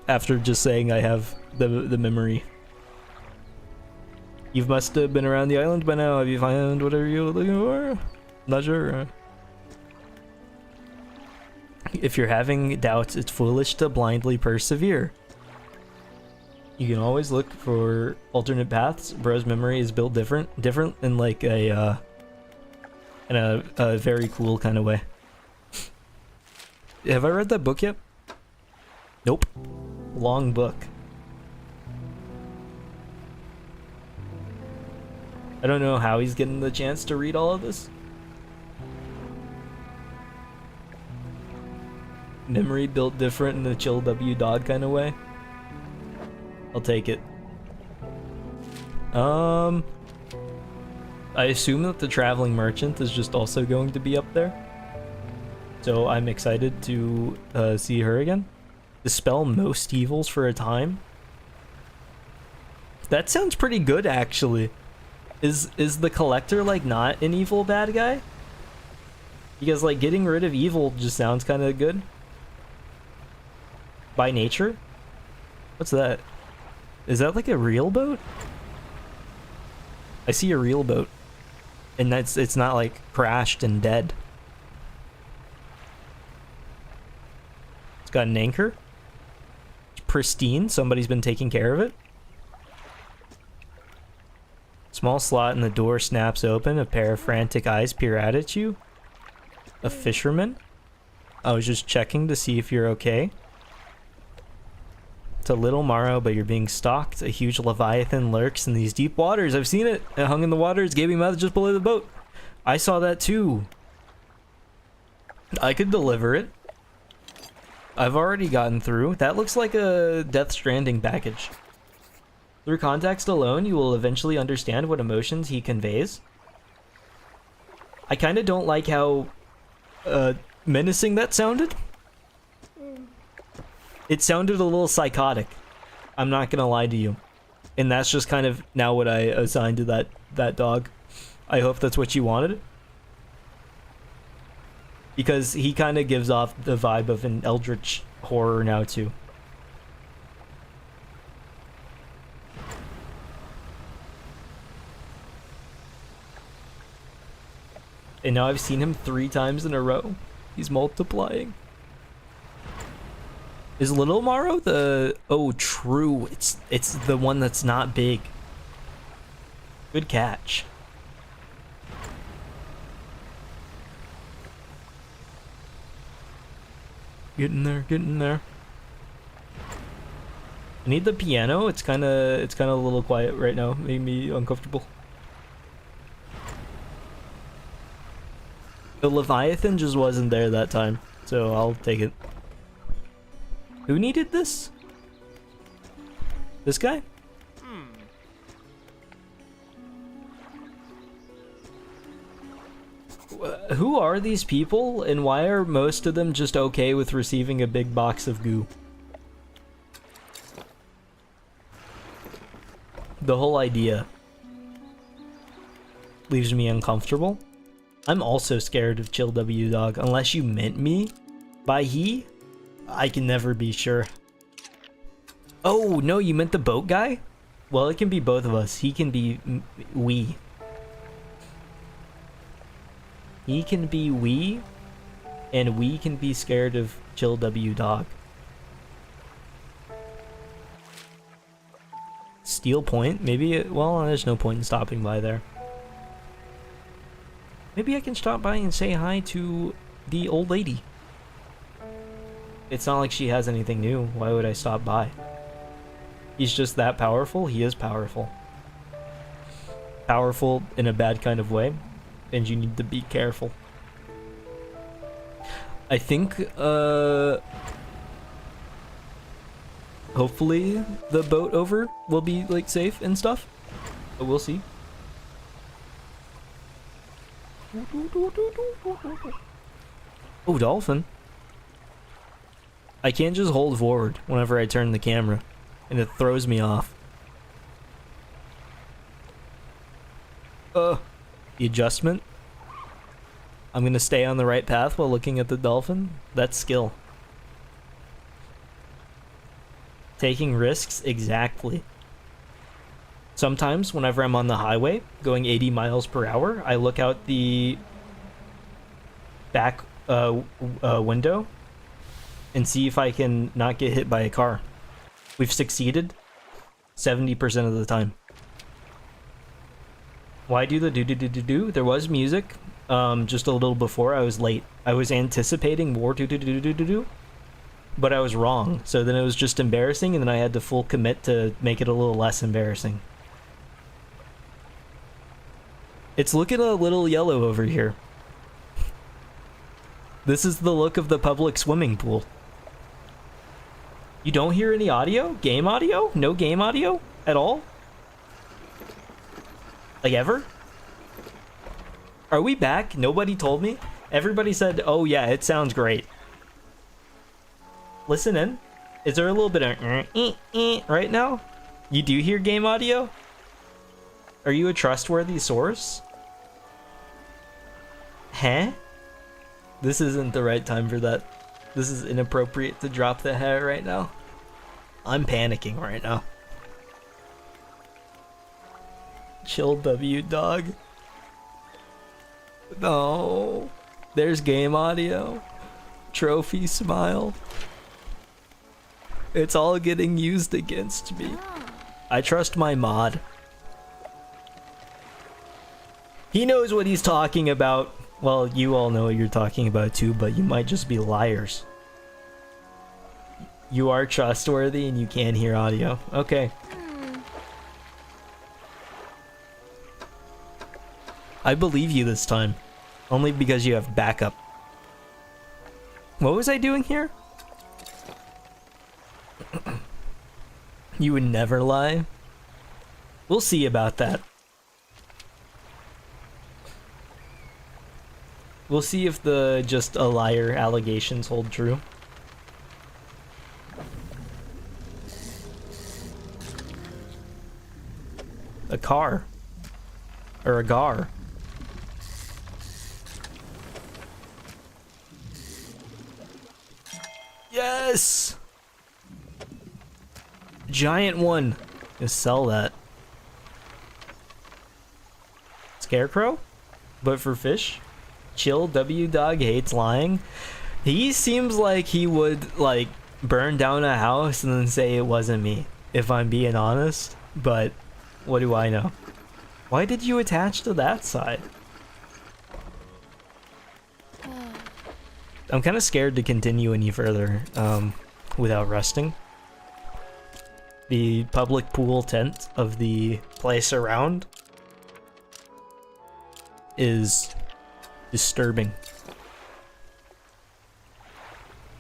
After just saying I have the memory. You must have been around the island by now. Have you found whatever you were looking for? Not sure. If you're having doubts, it's foolish to blindly persevere. You can always look for alternate paths. Bro's memory is built different in like a very cool kind of way. Have I read that book yet? Nope. Long book. I don't know how he's getting the chance to read all of this. Memory built different in a chill W dog kind of way. I'll take it. I assume that the traveling merchant is just also going to be up there. So I'm excited to see her again. Dispel most evils for a time. That sounds pretty good, actually. Is the collector like not an evil bad guy? Because like getting rid of evil just sounds kind of good. By nature? What's that? Is that like a real boat? I see a real boat. And it's not like crashed and dead. It's got an anchor. It's pristine. Somebody's been taking care of it. Small slot in the door snaps open. A pair of frantic eyes peer out at you. A fisherman? I was just checking to see if you're okay. It's a little Morrow, but you're being stalked. A huge leviathan lurks in these deep waters. I've seen it. It hung in the water. Its gaping mouth just below the boat. I saw that too. I could deliver it. I've already gotten through. That looks like a Death Stranding package. Through context alone, you will eventually understand what emotions he conveys. I kind of don't like how menacing that sounded. It sounded a little psychotic. I'm not gonna lie to you. And that's just kind of now what I assigned to that dog. I hope that's what you wanted. Because he kind of gives off the vibe of an eldritch horror now too. And now I've seen him 3 times in a row. He's multiplying. Is Little Maro the... Oh, true. It's the one that's not big. Good catch. Getting there, getting there. I need the piano. It's kind of a little quiet right now, making me uncomfortable. The Leviathan just wasn't there that time, so I'll take it. Who needed this? This guy? Who are these people, and why are most of them just okay with receiving a big box of goo? The whole idea leaves me uncomfortable. I'm also scared of Chill W Dog. Unless you meant me by he, I can never be sure. Oh, no, you meant the boat guy? Well, it can be both of us. He can be we. He can be we, and we can be scared of Chill W Dog. Steel Point? Maybe, well, there's no point in stopping by there. Maybe I can stop by and say hi to the old lady. It's not like she has anything new. Why would I stop by? He's just that powerful? He is powerful. Powerful in a bad kind of way, and you need to be careful. I think, hopefully the boat over will be, like, safe and stuff. But we'll see. Oh, dolphin. I can't just hold forward whenever I turn the camera, and it throws me off. The adjustment. I'm gonna stay on the right path while looking at the dolphin. That's skill. Taking risks, exactly. Sometimes, whenever I'm on the highway, going 80 miles per hour, I look out the back window and see if I can not get hit by a car. We've succeeded 70% of the time. Why do the do-do-do-do-do? There was music just a little before. I was late. I was anticipating more do-do-do-do-do-do, but I was wrong. So then it was just embarrassing, and then I had to full commit to make it a little less embarrassing. It's looking a little yellow over here. This is the look of the public swimming pool. You don't hear any audio? Game audio? No game audio at all? Like ever? Are we back? Nobody told me? Everybody said, oh yeah, it sounds great. Listen in. Is there a little bit of right now? You do hear game audio? Are you a trustworthy source? Huh? This isn't the right time for that. This is inappropriate to drop the hair right now. I'm panicking right now. Chill W Dog. No. There's game audio. Trophy smile. It's all getting used against me. I trust my mod. He knows what he's talking about. Well, you all know what you're talking about too, but you might just be liars. You are trustworthy and you can hear audio. Okay. I believe you this time. Only because you have backup. What was I doing here? You would never lie? We'll see about that. We'll see if the just a liar allegations hold true. A car. Or a gar. Yes! Giant one. Just sell that. Scarecrow? But for fish? Chill W Dog hates lying. He seems like he would, like, burn down a house and then say it wasn't me, if I'm being honest. But what do I know? Why did you attach to that side? I'm kind of scared to continue any further without resting. The public pool tent of the place around is disturbing.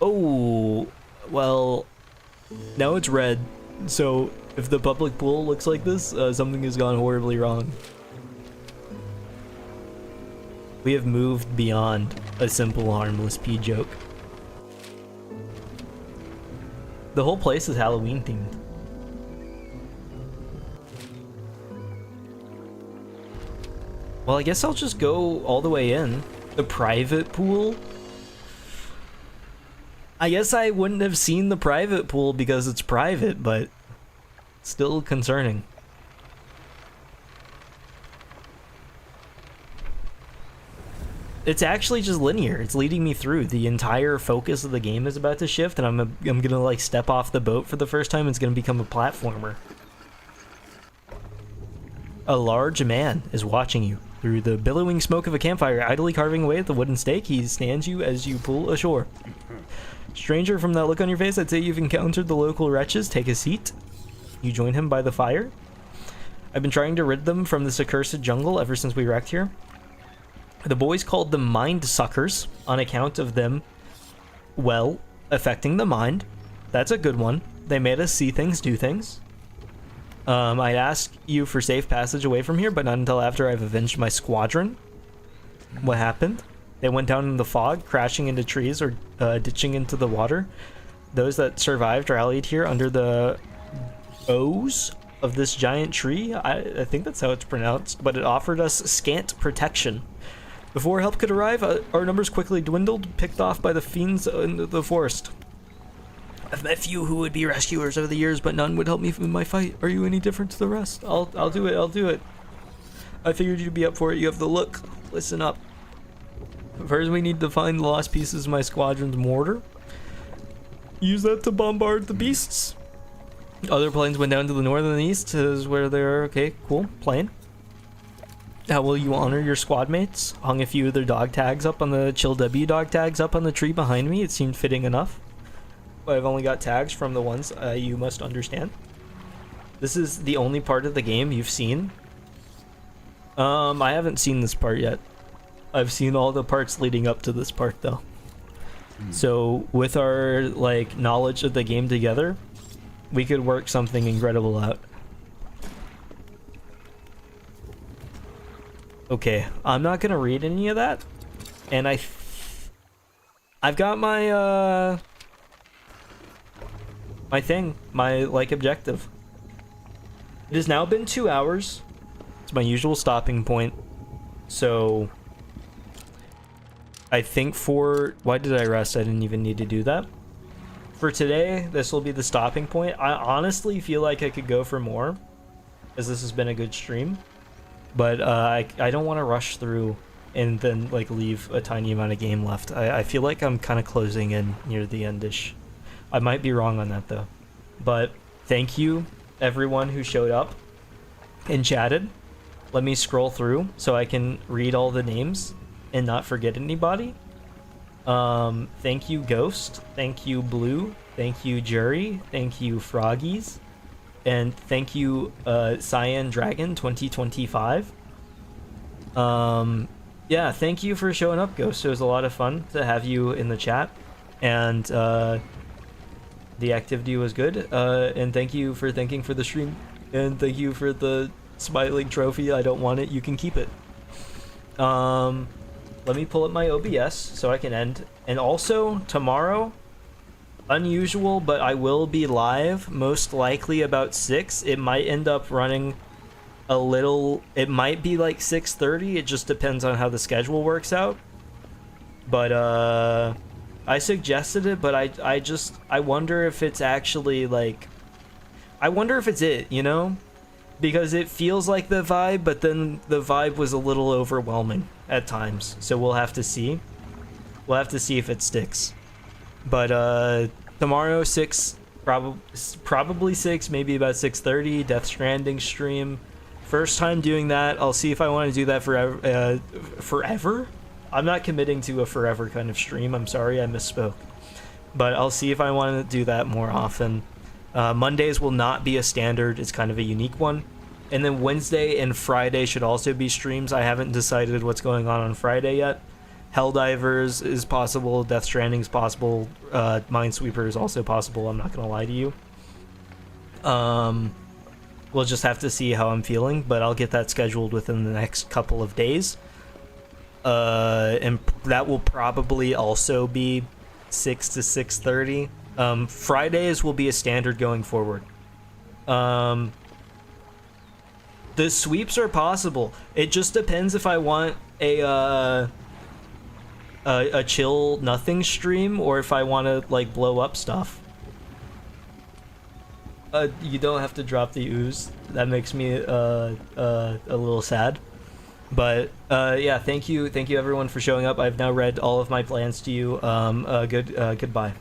Oh, well, now it's red. So if the public pool looks like this, something has gone horribly wrong. We have moved beyond a simple harmless pee joke. The whole place is Halloween themed. Well, I guess I'll just go all the way in. The private pool? I guess I wouldn't have seen the private pool because it's private, but still concerning. It's actually just linear. It's leading me through. The entire focus of the game is about to shift, and I'm gonna like step off the boat for the first time. It's gonna become a platformer. A large man is watching you through the billowing smoke of a campfire, idly carving away at the wooden stake. He stands you as you pull ashore. Stranger, from that look on your face, I'd say you've encountered the local wretches. Take a seat. You join him by the fire. I've been trying to rid them from this accursed jungle ever since we wrecked here. The boys called them mind suckers on account of them, well, affecting the mind. That's a good one. They made us see things, do things. I'd ask you for safe passage away from here, but not until after I've avenged my squadron. What happened? They went down in the fog, crashing into trees or ditching into the water. Those that survived rallied here under the boughs of this giant tree. I think that's how it's pronounced, but it offered us scant protection. Before help could arrive, our numbers quickly dwindled, picked off by the fiends in the forest. I've met few who would be rescuers over the years, but none would help me in my fight. Are you any different to the rest? I'll do it, I'll do it. I figured you'd be up for it. You have the look. Listen up. First, we need to find the lost pieces of my squadron's mortar. Use that to bombard the beasts. Other planes went down to the north and the east, is where they're... Okay, cool. Plane. How will you honor your squad mates? Hung a few of their dog tags up on the Chill W dog tags up on the tree behind me. It seemed fitting enough. But I've only got tags from the ones you must understand. This is the only part of the game you've seen. I haven't seen this part yet. I've seen all the parts leading up to this part though. So with our like knowledge of the game together, we could work something incredible out. Okay, I'm not gonna read any of that, and I've got my my thing, my like objective. It has now been 2 hours. It's my usual stopping point. So I think why did I rest? I didn't even need to do that. For today, this will be the stopping point. I honestly feel like I could go for more, as this has been a good stream. But I don't want to rush through and then like leave a tiny amount of game left. I feel like I'm kind of closing in near the endish. I might be wrong on that though. But thank you everyone who showed up and chatted. Let me scroll through so I can read all the names and not forget anybody. Thank you Ghost, thank you Blue, thank you Jury, thank you Froggies. And thank you, Cyan Dragon 2025. Yeah, thank you for showing up, Ghost. It was a lot of fun to have you in the chat, and the activity was good. And thank you for thanking for the stream, and thank you for the smiling trophy. I don't want it. You can keep it. Let me pull up my OBS so I can end. And also tomorrow. Unusual, but I will be live, most likely about 6. It might end up running a little, it might be like 6:30, it just depends on how the schedule works out. But I suggested it, but I wonder if it's actually like, I wonder if it's it, you know? Because it feels like the vibe, but then the vibe was a little overwhelming at times. So we'll have to see. We'll have to see if it sticks. But tomorrow 6, probably 6, maybe about 6:30. Death Stranding stream. First time doing that. I'll see if I want to do that forever. Forever? I'm not committing to a forever kind of stream. I'm sorry, I misspoke. But I'll see if I want to do that more often. Mondays will not be a standard. It's kind of a unique one. And then Wednesday and Friday should also be streams. I haven't decided what's going on Friday yet. Helldivers is possible. Death Stranding is possible. Minesweeper is also possible. I'm not going to lie to you. We'll just have to see how I'm feeling, but I'll get that scheduled within the next couple of days. And that will probably also be 6 to 6:30. Fridays will be a standard going forward. The sweeps are possible. It just depends if I want a chill nothing stream or if I want to like blow up stuff. You don't have to drop the ooze. That makes me a little sad. But yeah, thank you everyone for showing up. I've now read all of my plans to you. Goodbye.